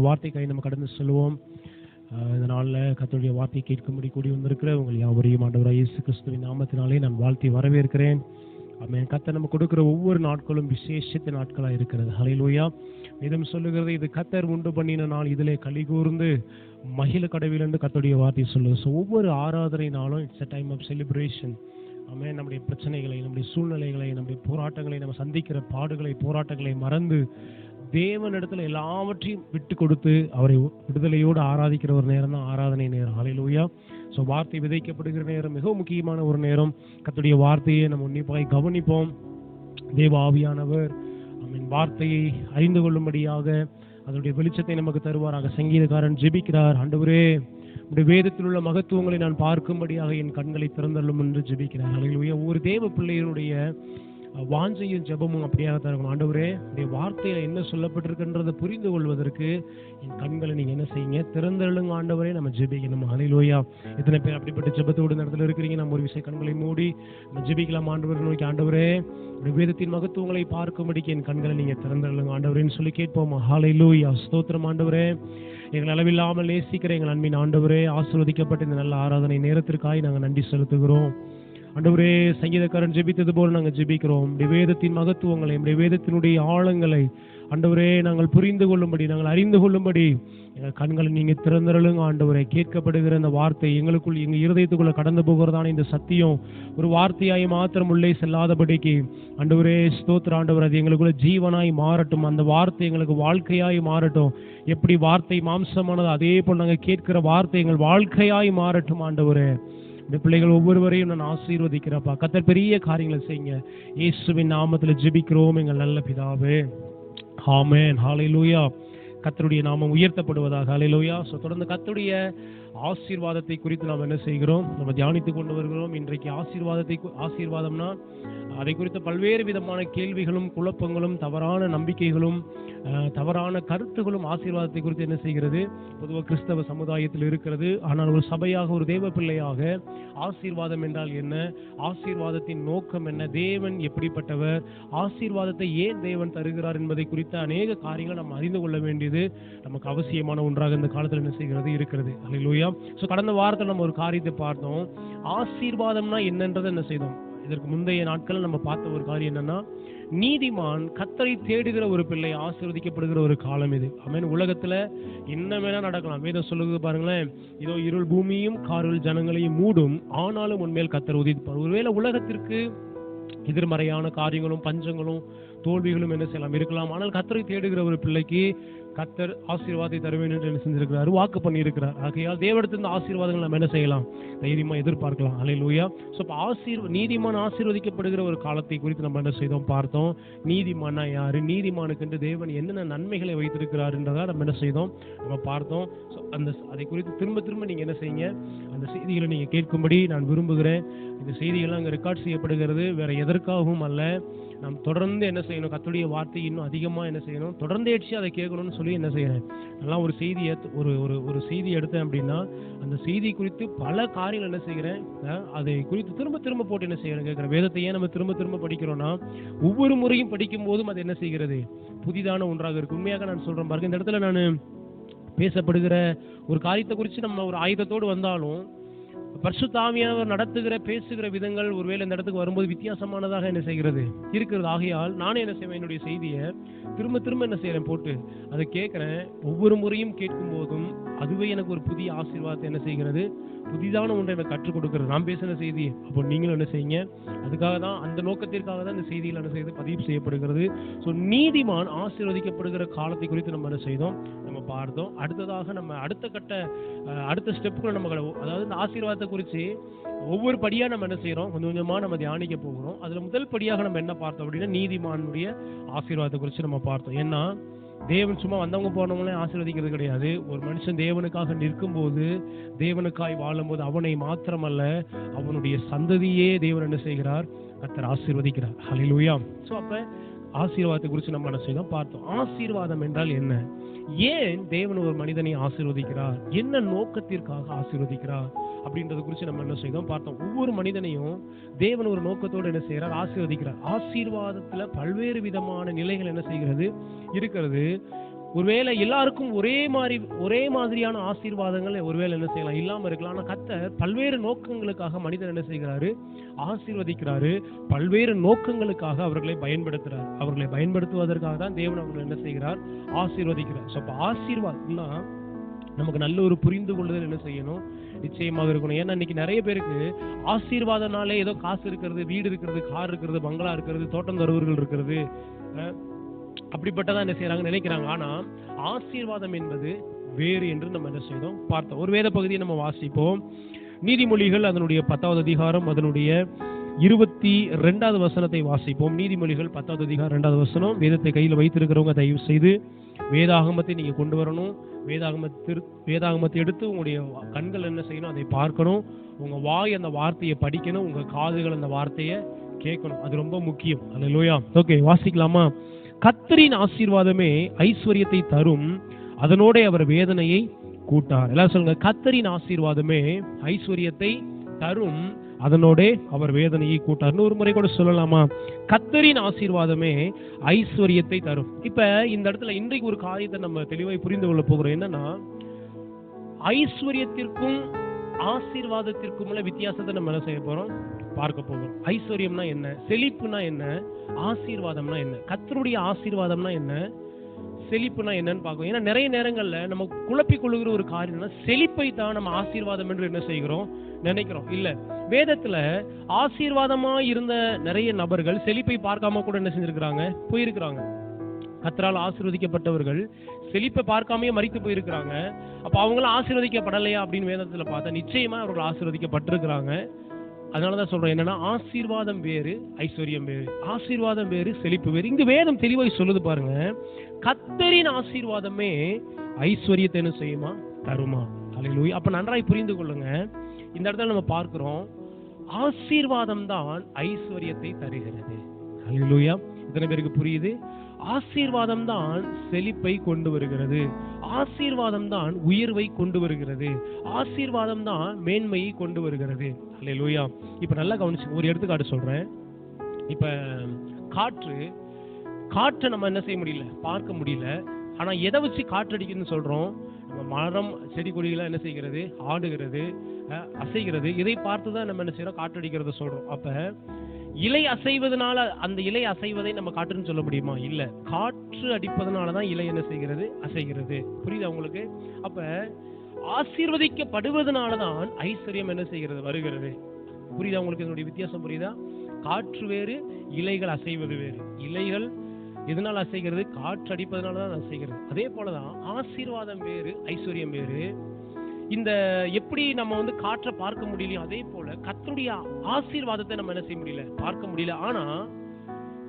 வார்த்தைக்காய் நம்ம கடந்து செல்வோம். இந்த நாளில் கர்த்தருடைய வார்த்தை கேட்கும்படி கூடி வந்திருக்கிற உங்கள் யாவரையும் ஆண்டவராகிய இயேசு கிறிஸ்துவின் நாமத்தினாலே நான் வாழ்த்தி வரவேற்கிறேன். ஆமென். கர்த்தர் நம்ம கொடுக்கிற ஒவ்வொரு நாட்களும் விசேஷித்த நாட்களாக இருக்கிறது. ஹல்லேலூயா. வேதம் சொல்லுகிறது, இது கர்த்தர் உண்டு பண்ணின நாள், இதிலே களி கூர்ந்து மகிழ கடவில் என்று கர்த்தருடைய வார்த்தை சொல்லுது. ஸோ ஒவ்வொரு ஆராதனை நாளும் it's a time of celebration. Amen. நம்முடைய பிரச்சனைகளை, நம்முடைய சூழ்நிலைகளை, நம்முடைய போராட்டங்களை, நம்ம சந்திக்கிற பாடுகளை, போராட்டங்களை மறந்து தேவனிடத்தில் எல்லாவற்றையும் விட்டு கொடுத்து அவரை விடுதலையோடு ஆராதிக்கிற ஒரு நேரம் தான் ஆராதனை நேரம். ஹல்லேலூயா. ஸோ வார்த்தை விதைக்கப்படுகிற நேரம் மிகவும் முக்கியமான ஒரு நேரம். கர்த்தருடைய வார்த்தையை நம்ம உன்னிப்பாய் கவனிப்போம். தேவ ஆவியானவர் வார்த்தையை அறிந்து கொள்ளும்படியாக அதனுடைய வெளிச்சத்தை நமக்கு தருவாராக. சங்கீதக்காரன் ஜெபிக்கிறார், ஆண்டவரே உடைய வேதத்தில் உள்ள மகத்துவங்களை நான் பார்க்கும்படியாக என் கண்களை திறந்தள்ளும் என்று ஜெபிக்கிறார். ஹல்லேலூயா. ஒரு தேவ பிள்ளையினுடைய வாஞ்சையும் ஜெபமும் அப்படியாக தரணும். ஆண்டவரே உடைய வார்த்தையில என்ன சொல்லப்பட்டிருக்கின்றதை புரிந்து கொள்வதற்கு என் கண்களை நீங்க என்ன செய்யுங்க, திறந்தள்ளுங்க ஆண்டவரே. நம்ம ஜெபிக்கணும். ஹல்லேலூயா. எத்தனை பேர் அப்படிப்பட்ட ஜெபத்தோடு இந்த இடத்துல இருக்கிறீங்க? நம்ம ஒரு விஷயம் கண்களை மூடி நம்ம ஜெபிக்கலாம். ஆண்டவரை நோக்கி, ஆண்டவரே உடைய வேதத்தின் மகத்துவங்களை பார்க்கும்படிக்கு என் கண்களை நீங்க திறந்தள்ளுங்க ஆண்டவரேன்னு சொல்லி கேட்போமா? ஹல்லேலூயா. ஸ்தோத்திரம் ஆண்டவரே. எங்கள் அளவில்லாமல் நேசிக்கிற எங்கள் அன்பின் ஆண்டவரே, ஆசீர்வதிக்கப்பட்ட இந்த நல்ல ஆராதனை நேரத்திற்காக நாங்கள் நன்றி செலுத்துகிறோம். ஆண்டவரே, சங்கீதக்காரன் ஜெபித்தது போல நாங்கள் ஜெபிக்கிறோம். வேதத்தின் மகத்துவங்களை, வேதத்தினுடைய ஆழங்களை ஆண்டவரே நாங்கள் புரிந்து கொள்ளும்படி, நாங்கள் அறிந்து கொள்ளும்படி எங்கள் கண்களை நீங்க திறந்தருளுங்க ஆண்டவரே. கேட்கப்படுகிற இந்த வார்த்தை எங்களுக்குள், எங்கள் இருதயத்துக்குள்ள கடந்து போகிறதான இந்த சத்தியம் ஒரு வார்த்தையாய் மாத்திரம் உள்ளே செல்லாதபடிக்கு ஆண்டவரே ஸ்தோத்திர ஆண்டவர், அது எங்களுக்குள்ள ஜீவனாய் மாறட்டும். அந்த வார்த்தை எங்களுக்கு வாழ்க்கையாய் மாறட்டும். எப்படி வார்த்தை மாம்சமானது, அதே போல் நாங்கள் கேட்கிற வார்த்தை எங்கள் வாழ்க்கையாய் மாறட்டும் ஆண்டவரே. இந்த பிள்ளைகள் ஒவ்வொருவரையும் நான் ஆசீர்வதிக்கிறப்பா. கர்த்தர் பெரிய காரியங்களை செய்யுங்க. இயேசுவின் நாமத்தில் ஜெபிக்கிறோம் எங்கள் நல்ல பிதாவே. ஆமென். ஹல்லேலூயா. கர்த்தருடைய நாமம் உயர்த்தப்படுவதாக. ஹல்லேலூயா. ஸோ தொடர்ந்து கர்த்தருடைய ஆசீர்வாதத்தை குறித்து நாம் என்ன செய்கிறோம், நம்ம தியானித்துக் கொண்டு வருகிறோம். இன்றைக்கு ஆசீர்வாதம்னா அதை குறித்த பல்வேறு விதமான கேள்விகளும் குழப்பங்களும் தவறான நம்பிக்கைகளும் தவறான கருத்துகளும் ஆசீர்வாதத்தை குறித்து என்ன செய்கிறது, பொதுவாக கிறிஸ்தவ சமுதாயத்தில் இருக்கிறது. ஆனால் ஒரு சபையாக, ஒரு தேவ பிள்ளையாக ஆசீர்வாதம் என்றால் என்ன, ஆசீர்வாதத்தின் நோக்கம் என்ன, தேவன் எப்படிப்பட்டவர், ஆசீர்வாதத்தை ஏன் தேவன் தருகிறார் என்பதை குறித்த அநேக காரியங்கள் நம்ம அறிந்து கொள்ள வேண்டியது நமக்கு அவசியமான ஒன்றாக இந்த காலத்தில் என்ன செய்கிறது இருக்கிறது. ஹல்லேலூயா. ஸோ கடந்த வாரத்தில் நம்ம ஒரு காரியத்தை பார்த்தோம். ஆசீர்வாதம்னா என்னன்றதை என்ன செய்தோம். இதற்கு முந்தைய நாட்கள் நம்ம பார்த்த ஒரு காரியம் என்னன்னா, நீதிமான் கர்த்தரை தேடுகிற ஒரு பிள்ளை ஆசீர்வதிக்கப்படுகிற ஒரு காலம் இது. ஆமென். உலகத்துல என்ன வேணா நடக்கலாம். வேதம் சொல்லுது பாருங்களேன், இதோ இருள் பூமியும் காரில் ஜனங்களையும் மூடும், ஆனாலும் உன்மேல் கர்த்தர் உதிப்பார். ஒருவேளை உலகத்திற்கு எதிர்மறையான காரியங்களும் பஞ்சங்களும் தோல்விகளும் என்ன செய்யலாம் இருக்கலாம். ஆனால் கர்த்தரை தேடுகிற ஒரு பிள்ளைக்கு கர்த்தர் ஆசீர்வாதத்தை தருவேன் என்று என்ன செஞ்சிருக்கிறார், வாக்கு பண்ணி இருக்கிறார். ஆகையால் தேவனிடத்திலிருந்து ஆசீர்வாதங்கள் நம்ம என்ன செய்யலாம், தைரியமா எதிர்பார்க்கலாம். ஹல்லேலூயா. ஸோ நீதிமான் ஆசீர்வதிக்கப்படுகிற ஒரு காலத்தை குறித்து நம்ம என்ன செய்தோம், பார்த்தோம். நீதிமானா யாரு, நீதிமானுக்கு என்று தேவன் என்னென்ன நன்மைகளை வைத்திருக்கிறார் என்றதை நம்ம என்ன செய்தோம், நம்ம பார்த்தோம். ஸோ அதை குறித்து திரும்ப திரும்ப நீங்க என்ன செய்யுங்க, அந்த செய்திகளை நீங்க கேட்கும்படி நான் விரும்புகிறேன். இந்த செய்திகள்லாம் அங்கே ரெக்கார்ட் செய்யப்படுகிறது, வேற எதற்காகவும் அல்ல. நாம் தொடர்ந்து என்ன செய்யணும், கர்த்தருடைய வார்த்தை இன்னும் அதிகமா என்ன செய்யணும், தொடர்ந்து அதை கேட்கணும்னு சொல்லி என்ன செய்யறேன். நல்லா ஒரு செய்தியை ஒரு செய்தி எடுத்தேன் அப்படின்னா அந்த செய்தி குறித்து பல காரியங்கள் என்ன செய்கிறேன், அதை குறித்து திரும்ப திரும்ப போட்டு என்ன செய்யறேன் கேட்கிறேன். வேதத்தை ஏன் நம்ம திரும்ப திரும்ப படிக்கிறோம்னா, ஒவ்வொரு முறையும் படிக்கும் போதும் அது என்ன செய்கிறது, புதிதான ஒன்றாக இருக்கு. உண்மையாக நான் சொல்றேன் பாருங்க, இந்த இடத்துல நான் பேசப்படுகிற ஒரு காரியத்தை குறித்து நம்ம ஒரு ஆயுதத்தோடு வந்தாலும் பரிசுத்த ஆவியானவர் நடத்துகிற பேசுகிற விதங்கள் ஒருவேளை இந்த இடத்துக்கு வரும்போது வித்தியாசமானதாக என்ன செய்கிறது இருக்கிறது. ஆகையால் நானே என்ன செய்வேன், என்னுடைய செய்தியை திரும்ப திரும்ப என்ன செய்யறேன், போட்டு அதை கேட்கிறேன். ஒவ்வொரு முறையும் கேட்கும் போதும் அதுவே எனக்கு ஒரு புதிய ஆசீர்வாதத்தை என்ன செய்கிறது, புதிதான ஒன்றை எனக்கு கற்றுக் கொடுக்கிறது. நான் பேசின செய்தி அப்போ நீங்களும் என்ன செய்யுங்க, அதுக்காக தான், அந்த நோக்கத்திற்காக தான் இந்த செய்தியில் என்ன செய்யுது, பதிவு செய்யப்படுகிறது. ஸோ நீதிமான் ஆசீர்வதிக்கப்படுகிற காலத்தை குறித்து நம்ம என்ன செய்தோம், நம்ம பார்த்தோம். அடுத்ததாக நம்ம அடுத்த ஸ்டெப்புக்குள்ள நம்ம, அதாவது இந்த ஆசீர்வாதத்தை குறித்து ஒவ்வொரு படியா நம்ம என்ன செய்யறோம், கொஞ்சம் கொஞ்சமா நம்ம தியானிக்க போகிறோம். அதுல முதல் படியாக நம்ம என்ன பார்த்தோம் அப்படின்னா, நீதிமானுடைய ஆசீர்வாதத்தை குறித்து நம்ம பார்த்தோம். ஏன்னா தேவன் சும்மா வந்தவங்க போனவங்களே ஆசீர்வதிக்கிறது கிடையாது. ஒரு மனுஷன் தேவனுக்காக நிற்கும் போது, தேவனுக்காய் வாழும் போது அவனை மாத்திரமல்ல அவனுடைய சந்ததியே தேவன் என்ன செய்கிறார், கர்த்தர் ஆசீர்வதிக்கிறார். ஹல்லேலூயா. ஸோ அப்ப ஆசீர்வாதத்தை குறித்து நம்ம என்ன செய்யணும் பார்த்தோம். ஆசீர்வாதம் என்றால் என்ன, ஏன் தேவன் ஒரு மனிதனை ஆசீர்வதிக்கிறார், என்ன நோக்கத்திற்காக ஆசீர்வதிக்கிறார் அப்படின்றத குறித்து நம்ம என்ன செய்தோம் பார்த்தோம். ஒவ்வொரு மனிதனையும் தேவன் ஒரு நோக்கத்தோடு என்ன செய்யறார், ஆசீர்வதிக்கிறார். ஆசீர்வாதத்துல பல்வேறு விதமான நிலைகள் என்ன செய்கிறது இருக்கிறது. ஒருவேளை எல்லாருக்கும் ஒரே மாதிரியான ஆசீர்வாதங்கள் ஒருவேளை என்ன செய்யலாம், இல்லாம இருக்கலாம். ஆனா கர்த்தர் பல்வேறு நோக்கங்களுக்காக மனிதன் என்ன செய்கிறாரு, ஆசீர்வதிக்கிறாரு. பல்வேறு நோக்கங்களுக்காக அவர்களை பயன்படுத்துறாரு. அவர்களை பயன்படுத்துவதற்காக தான் தேவன் அவர்களை என்ன செய்கிறார், ஆசீர்வதிக்கிறார். ஸோ அப்ப ஆசீர்வாதம்னா நமக்கு நல்ல ஒரு புரிந்து கொள்ளுதல் என்ன செய்யணும், நிச்சயமாக இருக்கணும். ஏன்னா இன்னைக்கு நிறைய பேருக்கு ஆசீர்வாதனாலே ஏதோ காசு இருக்கிறது, வீடு இருக்கிறது, கார் இருக்கிறது, பங்களா இருக்கிறது, தோட்டம் தருவர்கள் இருக்கிறது, அப்படிப்பட்டதான் என்ன செய்யறாங்க நினைக்கிறாங்க. ஆனா ஆசீர்வாதம் என்பது வேறு என்று நம்ம என்ன செய்தோம் பார்த்தோம். ஒரு வேத பகுதியை நம்ம வாசிப்போம். நீதிமொழிகள் அதனுடைய 10வது அதிகாரம் அதனுடைய 22வது வசனத்தை வாசிப்போம். நீதிமொழிகள் 10வது அதிகாரம் 2வது வசனம். வேதத்தை கையில் வைத்திருக்கிறவங்க தயவு செய்து வேதாகமத்தை நீங்க கொண்டு வரணும். வேதாகமத்தை எடுத்து உங்களுடைய கண்கள் என்ன செய்யணும், அதை பார்க்கணும். உங்க வாய் அந்த வார்த்தையை படிக்கணும். உங்க காதுகள் அந்த வார்த்தையை கேட்கணும். அது ரொம்ப முக்கியம். அல்லேலூயா. ஓகே, வாசிக்கலாமா? கர்த்தரின் ஆசீர்வாதமே ஐஸ்வர்யத்தை தரும், அதனோட அவர் வேதனையை கூட்டார். எல்லாம் சொல்லுங்க, கர்த்தரின் ஆசீர்வாதமே ஐஸ்வர்யத்தை தரும், அதனோட அவர் வேதனையை கூட்டார். ஒரு முறை கூட சொல்லலாமா? கர்த்தரின் ஆசீர்வாதமே ஐஸ்வர்யத்தை தரும். இப்ப இந்த இடத்துல இன்றைக்கு ஒரு காரியத்தை நம்ம தெளிவாய் புரிந்து கொள்ள போகிறோம். என்னன்னா, ஐஸ்வர்யத்திற்கும் ஆசீர்வாதத்திற்கும் உள்ள வித்தியாசத்தை நம்ம என்ன செய்ய போறோம், பார்க்க போகிறோம். ஐஸ்வர்யம்னா என்ன, செழிப்புனா என்ன, ஆசீர்வாதம்னா என்ன, கர்த்தருடைய ஆசீர்வாதம்னா என்ன, செழிப்புனா என்னன்னு பார்க்கணும். ஏன்னா நிறைய நேரங்கள்ல நம்ம குழப்பிக் கொள்ளுகிற ஒரு காரியம்னா, செழிப்பை தான் நம்ம ஆசீர்வாதம் என்று என்ன செய்கிறோம், நினைக்கிறோம். இல்ல, வேதத்துல ஆசீர்வாதமா இருந்த நிறைய நபர்கள் செழிப்பை பார்க்காம கூட என்ன செஞ்சிருக்கிறாங்க, போயிருக்கிறாங்க. கர்த்தரால் ஆசீர்வதிக்கப்பட்டவர்கள் செழிப்பை பார்க்காமயே மரித்து போயிருக்கிறாங்க. அப்ப அவங்களும் ஆசீர்வதிக்கப்படலையா அப்படின்னு வேதத்துல பார்த்தா நிச்சயமா அவர்கள் ஆசீர்வதிக்கப்பட்டிருக்கிறாங்க. அதனாலதான் சொல்றேன், என்னன்னா ஆசீர்வாதம் வேறு, ஐஸ்வர்யம் வேறு. ஆசீர்வாதம் வேறு, செழிப்பு வேறு. இங்கு வேதம் தெளிவாய் சொல்லுது பாருங்க, கர்த்தரின் ஆசீர்வாதமே ஐஸ்வர்யத்தை என்ன செய்யுமா, தருமா. அல்லேலூயா. அப்ப நன்றாய் புரிந்து கொள்ளுங்க. இந்த இடத்துல நம்ம பார்க்கிறோம், ஆசீர்வாதம் தான் ஐஸ்வர்யத்தை தருகிறது. அல்லேலூயா. இத்தனை பேருக்கு புரியுது? ஆசீர்வாதம் தான் செழிப்பை கொண்டு வருகிறது, ஆசீர்வாதம் தான் உயர்வை கொண்டு வருகிறது, ஆசீர்வாதம் தான் மேன்மையை கொண்டு வருகிறது. அல்லேலூயா. இப்ப நல்லா கவனிச்சு ஒரு எடுத்துக்காட்டு சொல்றேன். இப்ப காற்றை நம்ம என்ன செய்ய முடியல, பார்க்க முடியல. ஆனா எதை வச்சு காற்றடிக்குதுன்னு சொல்றோம், நம்ம மரம் செடி கொடிகளை என்ன செய்கிறது, ஆடுகிறது, அசைகிறது. இதை பார்த்துதான் நம்ம என்ன செய்யறோம், காற்றடிக்கிறத சொல்றோம். அப்ப இலை அசைவதனால அந்த இலை அசைவதை நம்ம காற்றுன்னு சொல்ல முடியுமா? இல்ல, காற்று அடிப்பதனாலதான் இலை என்ன செய்கிறது, அசைகிறது. புரியுதா உங்களுக்கு? அப்ப ஆசீர்வதிக்கப்படுவதனாலதான் ஐஸ்வர்யம் என்ன செய்கிறது, வருகிறது. புரியுதா உங்களுக்கு? இதனுடைய வித்தியாசம் புரியுதா? காற்று வேறு, இலைகள் அசைவது வேறு. இலைகள் எதனால் அசைகிறது, காற்று அடிப்பதனாலதான் அசைகிறது. அதே போலதான் ஆசீர்வாதம் வேறு, ஐஸ்வர்யம் வேறு. இந்த எப்படி நம்ம காற்றை பார்க்க முடியலையோ அதே போல கர்த்தருடைய ஆசீர்வாதத்தை நம்ம என்ன செய்ய முடியல, பார்க்க முடியல. ஆனா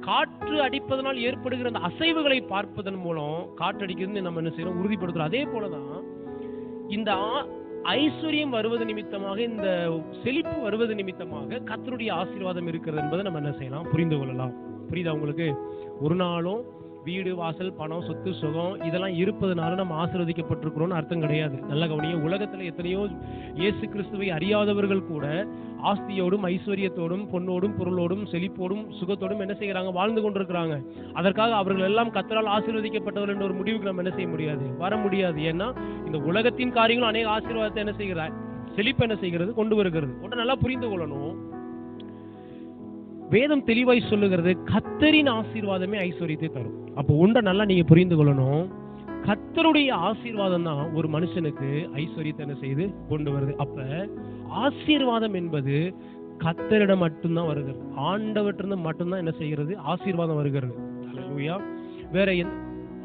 காற்று அடிப்பதனால் ஏற்படுகிற அந்த அசைவுகளை பார்ப்பதன் மூலம் காற்று அடிக்கிறது நம்ம என்ன செய்யறோம், உறுதிப்படுத்துறோம். அதே போலதான் இந்த ஐஸ்வர்யம் வருவது நிமித்தமாக, இந்த செழிப்பு வருவது நிமித்தமாக கர்த்தருடைய ஆசீர்வாதம் இருக்கிறது என்பதை நம்ம என்ன செய்யலாம், புரிந்து கொள்ளலாம். புரியுதா உங்களுக்கு? ஒரு நாளும் வீடு வாசல் பணம் சொத்து சுகம் இதெல்லாம் இருப்பதனால நம்ம ஆசீர்வதிக்கப்பட்டிருக்கிறோம்னு அர்த்தம் கிடையாது. நல்ல கவனிங்க. உலகத்துல எத்தனையோ இயேசு கிறிஸ்துவை அறியாதவர்கள் கூட ஆஸ்தியோடும் ஐஸ்வர்யத்தோடும் பொன்னோடும் பொருளோடும் செழிப்போடும் சுகத்தோடும் என்ன செய்யறாங்க, வாழ்ந்து கொண்டிருக்கிறாங்க. அதற்காக அவர்கள் எல்லாம் கர்த்தரால் ஆசீர்வதிக்கப்பட்டவர்கள் என்ற ஒரு முடிவுக்கு நம்ம என்ன செய்ய முடியாது, வர முடியாது. ஏன்னா இந்த உலகத்தின் காரியங்களும் அநேக ஆசீர்வாதத்தை என்ன செய்கிறார், செழிப்பு என்ன செய்கிறது, கொண்டு வருகிறது. ஒன்றை நல்லா புரிந்து கொள்ளணும். வேதம் தெளிவாய் சொல்லுகிறது, கர்த்தரின் ஆசீர்வாதமே ஐஸ்வர்யத்தை தரும். அப்போ ஒன்றை நல்லா நீங்க புரிந்து கொள்ளணும், கர்த்தருடைய ஆசீர்வாதம் தான் ஒரு மனுஷனுக்கு ஐஸ்வர்யத்தை என்ன செய்து கொண்டு வருது. அப்ப ஆசீர்வாதம் என்பது கர்த்தரிடம் மட்டும்தான் வருகிறது, ஆண்டவற்றிலிருந்து மட்டும்தான் என்ன செய்கிறது, ஆசீர்வாதம் வருகிறது. அல்லேலூயா. வேற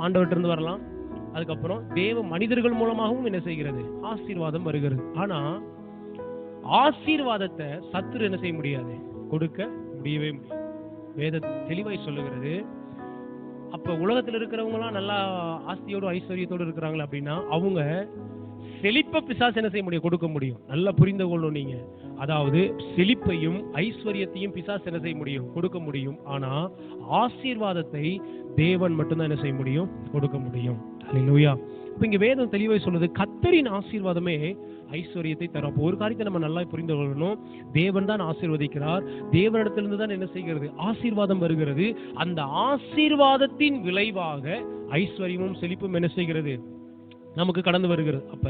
ஆண்டவற்றிலிருந்து வரலாம், அதுக்கப்புறம் தேவ மனிதர்கள் மூலமாகவும் என்ன செய்கிறது, ஆசீர்வாதம் வருகிறது. ஆனா ஆசீர்வாதத்தை சத்துரு என்ன செய்ய முடியாது, கொடுக்க முடியவே முடியாது. வேத தெளிவாய் சொல்லுகிறது. அப்ப உலகத்தில் இருக்கிறவங்க எல்லாம் நல்லா ஆஸ்தியோடு ஐஸ்வர்யத்தோடு இருக்கிறாங்களா அப்படின்னா அவங்க செழிப்பை பிசாசு என்ன செய்ய முடியும், கொடுக்க முடியும். நல்லா புரிந்து கொள்ளணும் நீங்க. அதாவது செழிப்பையும் ஐஸ்வர்யத்தையும் பிசாசு என்ன செய்ய முடியும், கொடுக்க முடியும். ஆனா ஆசீர்வாதத்தை தேவன் மட்டும்தான் என்ன செய்ய முடியும், கொடுக்க முடியும். அல்லேலூயா. இப்ப இங்க வேதம் தெளிவாக சொல்லுது, கர்த்தரின் ஆசீர்வாதமே ஐஸ்வர்யத்தை தரும். அப்போ ஒரு காரியத்தை நம்ம நல்லா புரிந்து கொள்ளணும். தேவன் தான் ஆசீர்வதிக்கிறார். தேவனிடத்திலிருந்து தான் என்ன செய்கிறது? ஆசீர்வாதம் வருகிறது. அந்த ஆசீர்வாதத்தின் விளைவாக ஐஸ்வர்யமும் செழிப்பும் என்ன செய்கிறது? நமக்கு கடந்து வருகிறது. அப்ப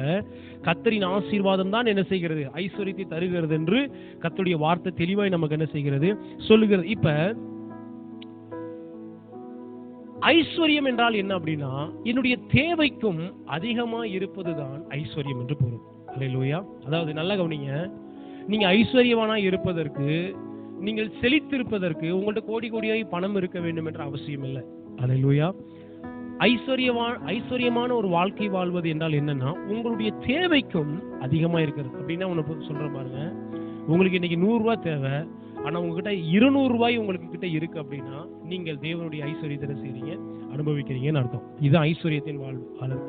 கர்த்தரின் ஆசீர்வாதம் தான் என்ன செய்கிறது? ஐஸ்வர்யத்தை தருகிறது என்று கர்த்தருடைய வார்த்தை தெளிவாய் நமக்கு என்ன செய்கிறது? சொல்லுகிறது. இப்ப ஐஸ்வர்யம் என்றால் என்ன அப்படின்னா, என்னுடைய தேவைக்கும் அதிகமா இருப்பதுதான் ஐஸ்வர்யம் என்று பொருள். அல்லேலூயா. அதாவது நல்லா கவனிங்க, நீங்க ஐஸ்வர்யவானா இருப்பதற்கு, நீங்கள் செழித்திருப்பதற்கு உங்கள்ட்ட கோடி கோடியாய் பணம் இருக்க வேண்டும் என்ற அவசியம் இல்லை. அல்லேலூயா. ஐஸ்வர்யமான ஒரு வாழ்க்கை வாழ்வது என்றால் என்னன்னா, உங்களுடைய தேவைக்கும் அதிகமா இருக்கிறது. அப்படின்னா ஒண்ணு சொல்ற பாருங்க, உங்களுக்கு இன்னைக்கு 100 ரூபாய் தேவை, ஆனா உங்ககிட்ட 200 ரூபாய் உங்களுக்கு கிட்ட இருக்கு அப்படின்னா, நீங்கள் தேவனுடைய ஐஸ்வர்யத்தை செய்றீங்க, அனுபவிக்கிறீங்கன்னு அர்த்தம். இதுதான் ஐஸ்வர்யத்தின் வாழ்வு.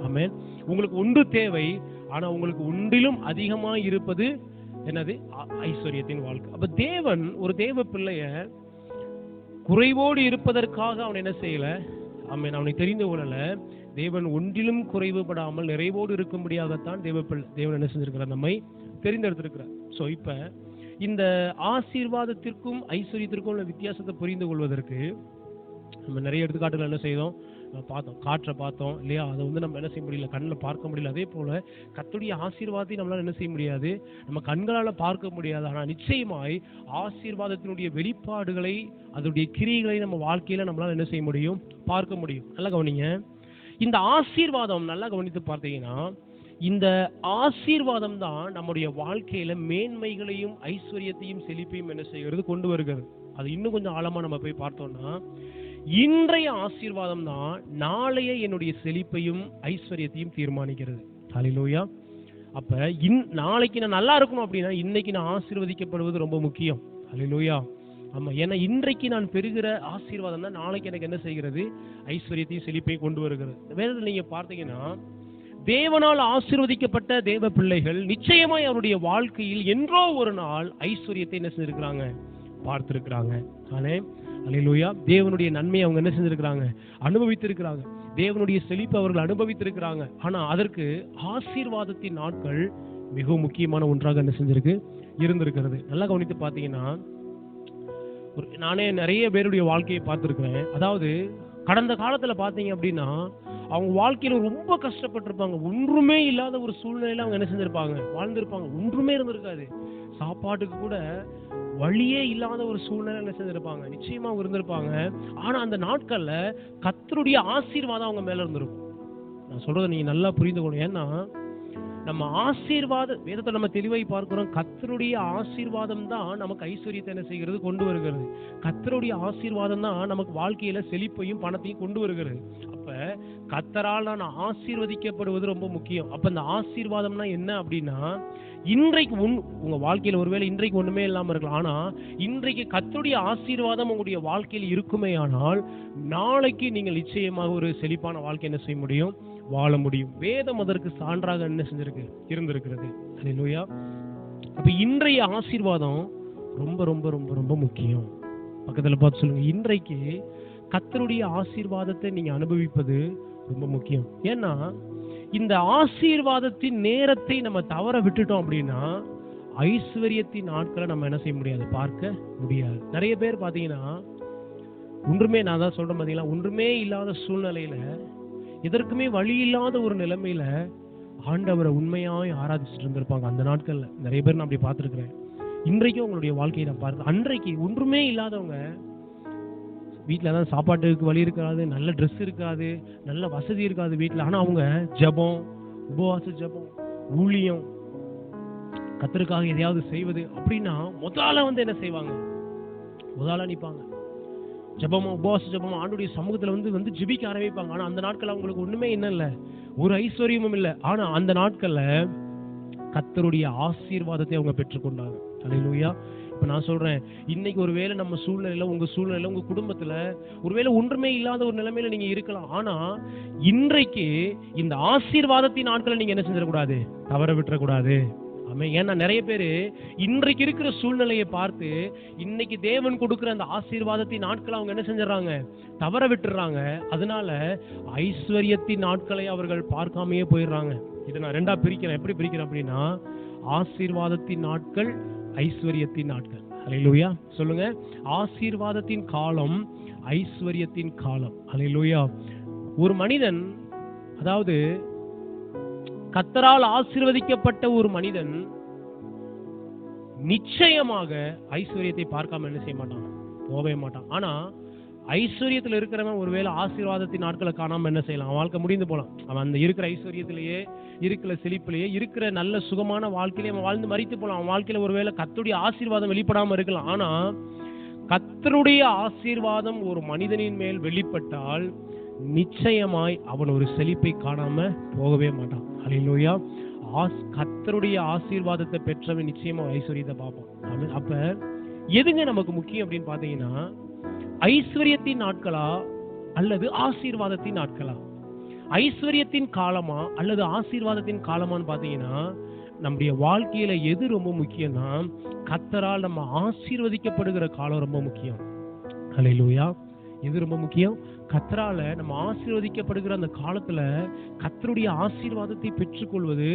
ஆமென். உங்களுக்கு ஒன்று தேவை, ஆனா உங்களுக்கு ஒன்றிலும் அதிகமா இருப்பது என்னது? ஐஸ்வர்யத்தின் வாழ்க்கை. அப்ப தேவன் ஒரு தேவ பிள்ளைய குறைவோடு இருப்பதற்காக அவன் என்ன செய்யல? அவனை தெரிந்து கொள்ளல. தேவன் ஒன்றிலும் குறைவுபடாமல் நிறைவோடு இருக்கும்படியாகத்தான் தேவன் என்ன செஞ்சிருக்கிறார்? நம்மை தெரிந்தெடுத்திருக்கிறார். சோ இப்ப இந்த ஆசீர்வாதத்திற்கும் ஐஸ்வர்யத்திற்கும் உள்ள வித்தியாசத்தை புரிந்து கொள்வதற்கு நம்ம நிறைய எடுத்துக்காட்டுகள் என்ன செய்தோம்? பார்த்தோம். காற்றை பார்த்தோம் இல்லையா? அதை நம்ம என்ன செய்ய முடியல, கண்ணில் பார்க்க முடியல. அதே போல கர்த்தருடைய ஆசீர்வாதத்தை நம்மளால என்ன செய்ய முடியாது, நம்ம கண்களால் பார்க்க முடியாது. ஆனால் நிச்சயமாய் ஆசீர்வாதத்தினுடைய வெளிப்பாடுகளை, அதனுடைய கிரியைகளை நம்ம வாழ்க்கையில நம்மளால என்ன செய்ய முடியும்? பார்க்க முடியும். நல்லா கவனிங்க. இந்த ஆசீர்வாதம் நல்லா கவனித்து பார்த்தீங்கன்னா, இந்த ஆசீர்வாதம் தான் நம்முடைய வாழ்க்கையில மேன்மைகளையும் ஐஸ்வர்யத்தையும் செழிப்பையும் என்ன செய்கிறது? கொண்டு வருகிறது. அது இன்னும் கொஞ்சம் ஆழமா நம்ம போய் பார்த்தோம்னா, இன்றைய ஆசீர்வாதம் தான் நாளைய என்னுடைய செழிப்பையும் ஐஸ்வர்யத்தையும் தீர்மானிக்கிறது. ஹல்லேலூயா. அப்ப நாளைக்கு நான் நல்லா இருக்கணும் அப்படின்னா, இன்னைக்கு நான் ஆசீர்வதிக்கப்படுவது ரொம்ப முக்கியம். ஹல்லேலூயா. ஆமா, ஏன்னா இன்றைக்கு நான் பெறுகிற ஆசீர்வாதம் தான் நாளைக்கு எனக்கு என்ன செய்கிறது? ஐஸ்வர்யத்தையும் செழிப்பையும் கொண்டு வருகிறது. வேதத்தில் நீங்க பார்த்தீங்கன்னா, தேவனால் ஆசீர்வதிக்கப்பட்ட தேவ பிள்ளைகள் நிச்சயமாய் அவருடைய வாழ்க்கையில் என்றோ ஒரு நாள் ஐஸ்வர்யத்தை என்ன செஞ்சிருக்கிறாங்க? பார்த்திருக்கிறாங்க. அல்லேலூயா. தேவனுடைய நன்மையை அவங்க என்ன செஞ்சிருக்கிறாங்க? அனுபவித்திருக்கிறாங்க. தேவனுடைய செழிப்பை அவர்கள் அனுபவித்திருக்கிறாங்க. ஆனா அதற்கு ஆசீர்வாதத்தின் நாட்கள் மிகவும் முக்கியமான ஒன்றாக என்ன செஞ்சிருக்கு? இருந்திருக்கிறது. நல்லா கவனித்து பார்த்தீங்கன்னா, நானே நிறைய பேருடைய வாழ்க்கையை பார்த்திருக்கிறேன். அதாவது கடந்த காலத்துல பார்த்தீங்க அப்படின்னா, அவங்க வாழ்க்கையில ரொம்ப கஷ்டப்பட்டிருப்பாங்க. ஒன்றுமே இல்லாத ஒரு சூழ்நிலையில அவங்க என்ன செஞ்சிருப்பாங்க? வாழ்ந்திருப்பாங்க. ஒன்றுமே இருந்திருக்காது. சாப்பாட்டுக்கு கூட வழியே இல்லாத ஒரு சூழ்நிலை என்ன செஞ்சிருப்பாங்க? நிச்சயமா அவங்க இருந்திருப்பாங்க. ஆனா அந்த நாட்கள்ல கர்த்தருடைய ஆசீர்வாதம் அவங்க மேல இருந்திருக்கும். நான் சொல்றதை நீங்க நல்லா புரிந்து கொள்ளணும். ஏன்னா நம்ம வேதத்தை நம்ம தெளிவாய் பார்க்கிறோம். கர்த்தருடைய ஆசீர்வாதம் தான் நமக்கு ஐஸ்வர்யத்தை என்ன செய்கிறது? கொண்டு வருகிறது. கர்த்தருடைய ஆசீர்வாதம் தான் நமக்கு வாழ்க்கையில செழிப்பையும் பணத்தையும் கொண்டு வருகிறது. அப்ப கர்த்தரால் நான் ஆசீர்வதிக்கப்படுவது ரொம்ப முக்கியம். அப்ப இந்த ஆசீர்வாதம்னா என்ன அப்படின்னா, இன்றைக்கு உங்க வாழ்க்கையில ஒருவேளை இன்றைக்கு ஒண்ணுமே இல்லாம இருக்கலாம். ஆனா இன்றைக்கு கர்த்தருடைய ஆசீர்வாதம் உங்களுடைய வாழ்க்கையில் இருக்குமே ஆனால், நாளைக்கு நீங்கள் நிச்சயமாக ஒரு செழிப்பான வாழ்க்கை என்ன செய்ய முடியும்? வாழ முடியும். வேதம் அதற்கு சான்றாக என்ன செஞ்சிருக்கு? இருந்திருக்கிறது. அல்லேலூயா. அப்ப இன்றைய ஆசீர்வாதம் ரொம்ப ரொம்ப ரொம்ப ரொம்ப முக்கியம். பக்கத்துல பார்த்து சொல்லுங்க, இன்றைக்கு கர்த்தருடைய ஆசீர்வாதத்தை நீங்க அனுபவிப்பது ரொம்ப முக்கியம். ஏன்னா இந்த ஆசீர்வாதத்தின் நேரத்தை நம்ம தவற விட்டுட்டோம் அப்படின்னா, ஐஸ்வர்யத்தின் நாட்களை நம்ம என்ன செய்ய முடியாது? பார்க்க முடியாது. நிறைய பேர் பாத்தீங்கன்னா, ஒன்றுமே, நான் தான் சொல்றேன் பாத்தீங்களா, ஒன்றுமே இல்லாத சூழ்நிலையில, எதற்குமே வழி இல்லாத ஒரு நிலைமையில ஆண்டவரை உண்மையாய் ஆராதிச்சுட்டு இருந்திருப்பாங்க. அந்த நாட்கள்ல நிறைய பேர் நான் அப்படி பார்த்திருக்கிறேன். இன்றைக்கும் உங்களுடைய வாழ்க்கையை நான் பார்த்து, அன்றைக்கு ஒன்றுமே இல்லாதவங்க, வீட்டில் தான் சாப்பாட்டுக்கு வழி இருக்காது, நல்ல ட்ரெஸ் இருக்காது, நல்ல வசதி இருக்காது வீட்டில். ஆனால் அவங்க ஜெபம், உபவாச ஜெபம், ஊழியம், கர்த்தருக்காக எதையாவது செய்வது அப்படின்னா முதல்ல என்ன செய்வாங்க? முதல்ல நிற்பாங்க. ஜெபமா, உபவாச ஜெபமா, ஆண்டவருடைய சமூகத்தில் வந்து ஜெபிக்க ஆரம்பிப்பாங்க. ஆனால் அந்த நாட்கள் அவங்களுக்கு ஒன்றுமே என்ன இல்லை, ஒரு ஐஸ்வர்யமும் இல்லை. ஆனால் அந்த நாட்களில் கர்த்தருடைய ஆசீர்வாதத்தை அவங்க பெற்றுக்கொண்டாங்க. அல்லேலூயா. இப்ப நான் சொல்றேன், இன்னைக்கு ஒருவேளை நம்ம சூழ்நிலையில, உங்க சூழ்நிலையில, உங்க குடும்பத்துல ஒருவேளை ஒன்றுமே இல்லாத ஒரு நிலைமையில நீங்க இருக்கலாம். ஆனா இன்றைக்கு இந்த ஆசீர்வாதத்தின் நாட்களை நீங்க என்ன செஞ்சிடக்கூடாது? தவற விட்டுறக்கூடாது. ஆமென். ஏன்னா நிறைய பேர் இன்றைக்கு இருக்கிற சூழ்நிலையை பார்த்து இன்னைக்கு தேவன் கொடுக்கிற அந்த ஆசீர்வாதத்தின் நாட்களை அவங்க என்ன செஞ்சிடறாங்க, தவற விட்டுறாங்க. அதனால ஐஸ்வர்யத்தின் நாட்களை அவர்கள் பார்க்காமையே போயிடுறாங்க. இதை நான் ரெண்டா பிரிக்கிறேன். எப்படி பிரிக்கிறேன் அப்படின்னா, ஆசீர்வாதத்தின் நாட்கள், ஐஸ்வர்யத்தின் நாட்கள். அல்லேலூயா சொல்லுங்க. ஆசீர்வாதத்தின் காலம், ஐஸ்வர்யத்தின் காலம். அல்லேலூயா. ஒரு மனிதன், அதாவது கர்த்தரால் ஆசீர்வதிக்கப்பட்ட ஒரு மனிதன் நிச்சயமாக ஐஸ்வர்யத்தை பார்க்காம என்ன செய்ய மாட்டான், போகவே மாட்டான். ஆனா ஐஸ்வர்யத்தில் இருக்கிறவன் ஒருவேளை ஆசீர்வாதத்தின் நாட்களை காணாம என்ன செய்யலாம், அவன் வாழ்க்கை முடிந்து போலாம். அவன் அந்த இருக்கிற ஐஸ்வர்யத்திலேயே, இருக்கிற செழிப்பிலேயே, இருக்கிற நல்ல சுகமான வாழ்க்கையிலே அவன் வாழ்ந்து மரித்து போலாம். அவன் வாழ்க்கையில ஒருவேளை கர்த்தருடைய ஆசீர்வாதம் வெளிப்படாம இருக்கலாம். ஆனா கர்த்தருடைய ஆசீர்வாதம் ஒரு மனிதனின் மேல் வெளிப்பட்டால் நிச்சயமாய் அவன் ஒரு செழிப்பை காணாம போகவே மாட்டான். அல்லேலூயா. கர்த்தருடைய ஆசீர்வாதத்தை பெற்றவன் நிச்சயமா ஐஸ்வர்யத்தை பார்ப்பான். அப்ப எதுங்க நமக்கு முக்கியம் அப்படின்னு பாத்தீங்கன்னா, ஐஸ்வர்யத்தின் நாட்களா அல்லது ஆசீர்வாதத்தின் நாட்களா? ஐஸ்வர்யத்தின் காலமா அல்லது ஆசீர்வாதத்தின் காலமான்னு பாத்தீங்கன்னா, நம்முடைய வாழ்க்கையில எது ரொம்ப முக்கியம்னா, கர்த்தரால் நம்ம ஆசீர்வதிக்கப்படுகிற காலம் ரொம்ப முக்கியம். அல்லேலூயா. எது ரொம்ப முக்கியம்? கர்த்தரால நம்ம ஆசீர்வதிக்கப்படுகிற அந்த காலத்துல கர்த்தருடைய ஆசீர்வாதத்தை பெற்றுக்கொள்வது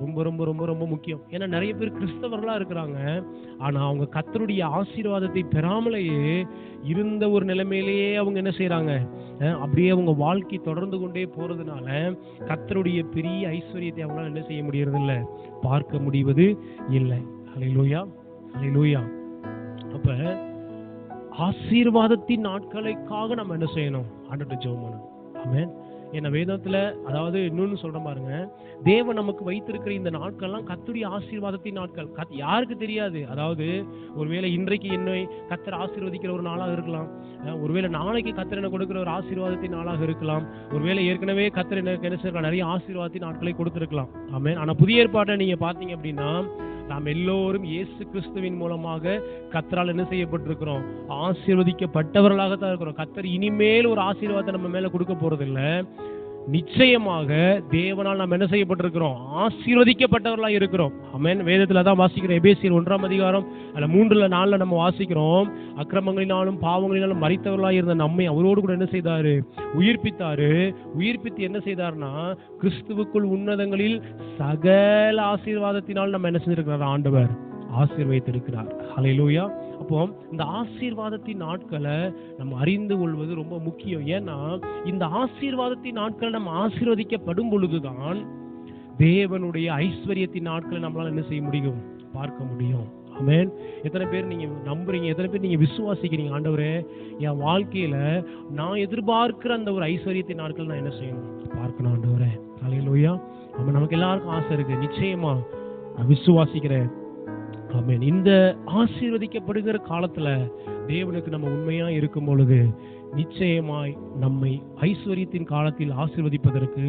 ரொம்ப ரொம்ப ரொம்ப ரொம்ப முக்கியம். ஏன்னா நிறைய பேர் கிறிஸ்தவர்களா இருக்கிறாங்க, ஆனா அவங்க கர்த்தருடைய ஆசீர்வாதத்தை பெறாமலேயே இருந்த ஒரு நிலைமையிலேயே அவங்க என்ன செய்யறாங்க, அப்படியே அவங்க வாழ்க்கை தொடர்ந்து கொண்டே போறதுனால கர்த்தருடைய பெரிய ஐஸ்வர்யத்தை அவங்களால என்ன செய்ய முடியறது இல்லை, பார்க்க முடிவது இல்லை. அல்லேலூயா. அல்லேலூயா. அப்ப ஆசீர்வாதத்தின் நாட்களுக்காக நம்ம என்ன செய்யணும், ஆண்டவர்ட்ட ஜெபம் பண்ணணும். ஆமென். ஏன்னா வேதத்துல, அதாவது இன்னொன்னு சொல்றேன் பாருங்க, தேவன் நமக்கு வைத்திருக்கிற இந்த நாட்கள்லாம் கர்த்தருடைய ஆசீர்வாதத்தின் நாட்கள். யாருக்கு தெரியாது, அதாவது ஒருவேளை இன்றைக்கு என்னை கர்த்தர் ஆசீர்வதிக்கிற ஒரு நாளாக இருக்கலாம், ஒருவேளை நாளைக்கு கர்த்தர் எனக்கு கொடுக்கிற ஒரு ஆசீர்வாதத்தின் நாளாக இருக்கலாம், ஒருவேளை ஏற்கனவே கர்த்தர் எனக்கு என்ன செய்யலாம், நிறைய ஆசீர்வாதத்தின் நாட்களை கொடுத்திருக்கலாம். ஆமென். ஆனா புதிய ஏற்பாட்டை நீங்க பாத்தீங்க அப்படின்னா, நாம் எல்லோரும் இயேசு கிறிஸ்துவின் மூலமாக கர்த்தரால் என்ன செய்யப்பட்டிருக்கிறோம், ஆசீர்வதிக்கப்பட்டவர்களாகத்தான் இருக்கிறோம். கர்த்தர் இனிமேல் ஒரு ஆசீர்வாதத்தை நம்ம மேல கொடுக்க போறது இல்லை. நிச்சயமாக தேவனால் நாம் என்ன செய்யப்பட்டிருக்கிறோம், ஆசீர்வதிக்கப்பட்டவர்களாக இருக்கிறோம். ஆமென். வேதத்துல தான் வாசிக்கிறோம். எபேசியர் 1ஆம் அதிகாரம் 3-4 நம்ம வாசிக்கிறோம். அக்கிரமங்களினாலும் பாவங்களினாலும் மரித்தவர்களாக இருந்த நம்மை அவரோடு கூட என்ன செய்தாரு, உயிர்ப்பித்தாரு. உயிர்ப்பித்து என்ன செய்தார்னா, கிறிஸ்துவுக்குள் உன்னதங்களில் சகல ஆசீர்வாதத்தினால் நம்ம என்ன செஞ்சிருக்கிறார், ஆண்டவர் ஆசீர்வதித்திருக்கிறார். ஹல்லேலூயா. அப்போ இந்த ஆசீர்வாதத்தின் நாட்களை நம்ம அறிந்து கொள்வது ரொம்ப முக்கியம். ஏன்னா இந்த ஆசீர்வாதத்தின் நாட்களை நம்ம ஆசீர்வதிக்கப்படும் பொழுதுதான் தேவனுடைய ஐஸ்வர்யத்தின் நாட்களை நம்மளால என்ன செய்ய முடியும், பார்க்க முடியும். ஆமென். எத்தனை பேர் நீங்க நம்புறீங்க, எத்தனை பேர் நீங்க விசுவாசிக்கிறீங்க, ஆண்டவரே என் வாழ்க்கையில நான் எதிர்பார்க்கிற அந்த ஒரு ஐஸ்வர்யத்தின் நாட்கள் நான் என்ன செய்யணும், பார்க்கணும் ஆண்டவரே. ஹல்லேலூயா. ஆமென். நமக்கு எல்லாருக்கும் ஆசை இருக்கு, நிச்சயமா நான் விசுவாசிக்கிறேன். ஆமென். இந்த ஆசீர்வதிக்கப்படுகிற காலத்துல தேவனுக்கு நம்ம உண்மையா இருக்கும் பொழுது நிச்சயமாய் நம்மை ஐஸ்வர்யத்தின் காலத்தில் ஆசீர்வதிப்பதற்கு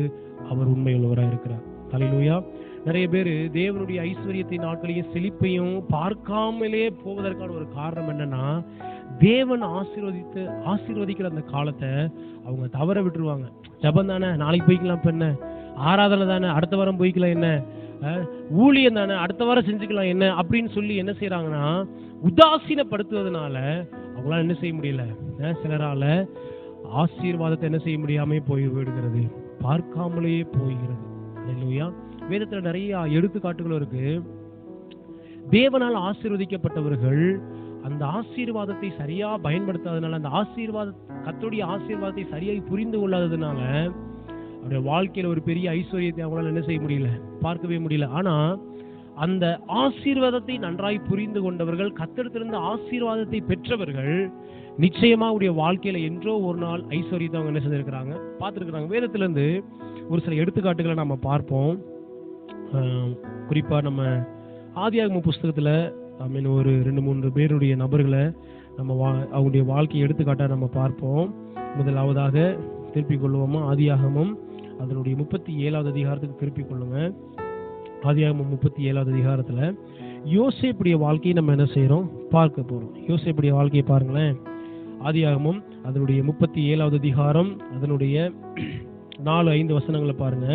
அவர் உண்மையுள்ளவராக இருக்கிறார். ஹல்லேலூயா. நிறைய பேர் தேவனுடைய ஐஸ்வர்யத்தின் நாட்களையும் செழிப்பையும் பார்க்காமலே போவதற்கான ஒரு காரணம் என்னன்னா, தேவன் ஆசீர்வதிக்கிற அந்த காலத்தை அவங்க தவற விட்டுருவாங்க. ஜபம் தானே, நாளைக்கு போய்க்கலாம், இப்ப என்ன, ஆராதனை தானே, அடுத்த வாரம் போய்க்கலாம், என்ன ஊழியம் தானே, அடுத்த வாரம் செஞ்சுக்கலாம், என்ன அப்படின்னு சொல்லி என்ன செய்யறாங்கன்னா, உதாசீனப்படுத்துவதனால அவங்களால என்ன செய்ய முடியல, சிலரால ஆசீர்வாதத்தை என்ன செய்ய முடியாம போய்விடுகிறது, பார்க்காமலேயே போய்கிறது. அல்லேலூயா. வேதத்துல நிறைய எடுத்துக்காட்டுகளும் இருக்கு. தேவனால் ஆசீர்வதிக்கப்பட்டவர்கள் அந்த ஆசீர்வாதத்தை சரியா பயன்படுத்தாதனால, அந்த கர்த்தருடைய ஆசீர்வாதத்தை சரியாய் புரிந்து கொள்ளாததுனால அவருடைய வாழ்க்கையில ஒரு பெரிய ஐஸ்வர்யத்தை அவங்களால என்ன செய்ய முடியல, பார்க்கவே முடியல. ஆனா அந்த ஆசீர்வாதத்தை நன்றாய் புரிந்து கொண்டவர்கள், கர்த்தரிடத்திலிருந்து ஆசீர்வாதத்தை பெற்றவர்கள் நிச்சயமா அவருடைய வாழ்க்கையில என்றோ ஒரு நாள் ஐஸ்வர்யத்தை அவங்க என்ன செஞ்சிருக்கிறாங்க, பார்த்துருக்கிறாங்க. வேதத்திலிருந்து ஒரு சில எடுத்துக்காட்டுகளை நம்ம பார்ப்போம். குறிப்பா நம்ம ஆதியாகம புஸ்தகத்துல ஒரு 2-3 பேருடைய நபர்களை நம்ம அவங்களுடைய வாழ்க்கையை எடுத்துக்காட்டா நம்ம பார்ப்போம். முதலாவதாக திருப்பிக் கொள்வோமா, ஆதியாகமம் அதனுடைய 37வது அதிகாரத்துக்கு திருப்பிக் கொள்ளுங்க. ஆதியாகமம் 37வது அதிகாரத்துல யோசேப்புடைய வாழ்க்கையை நம்ம என்ன செய்யறோம், பார்க்க போறோம். யோசேப்புடைய வாழ்க்கையை பாருங்களேன். ஆதியாகமம் அதனுடைய 37வது அதிகாரம் அதனுடைய 4-5 வசனங்களை பாருங்க.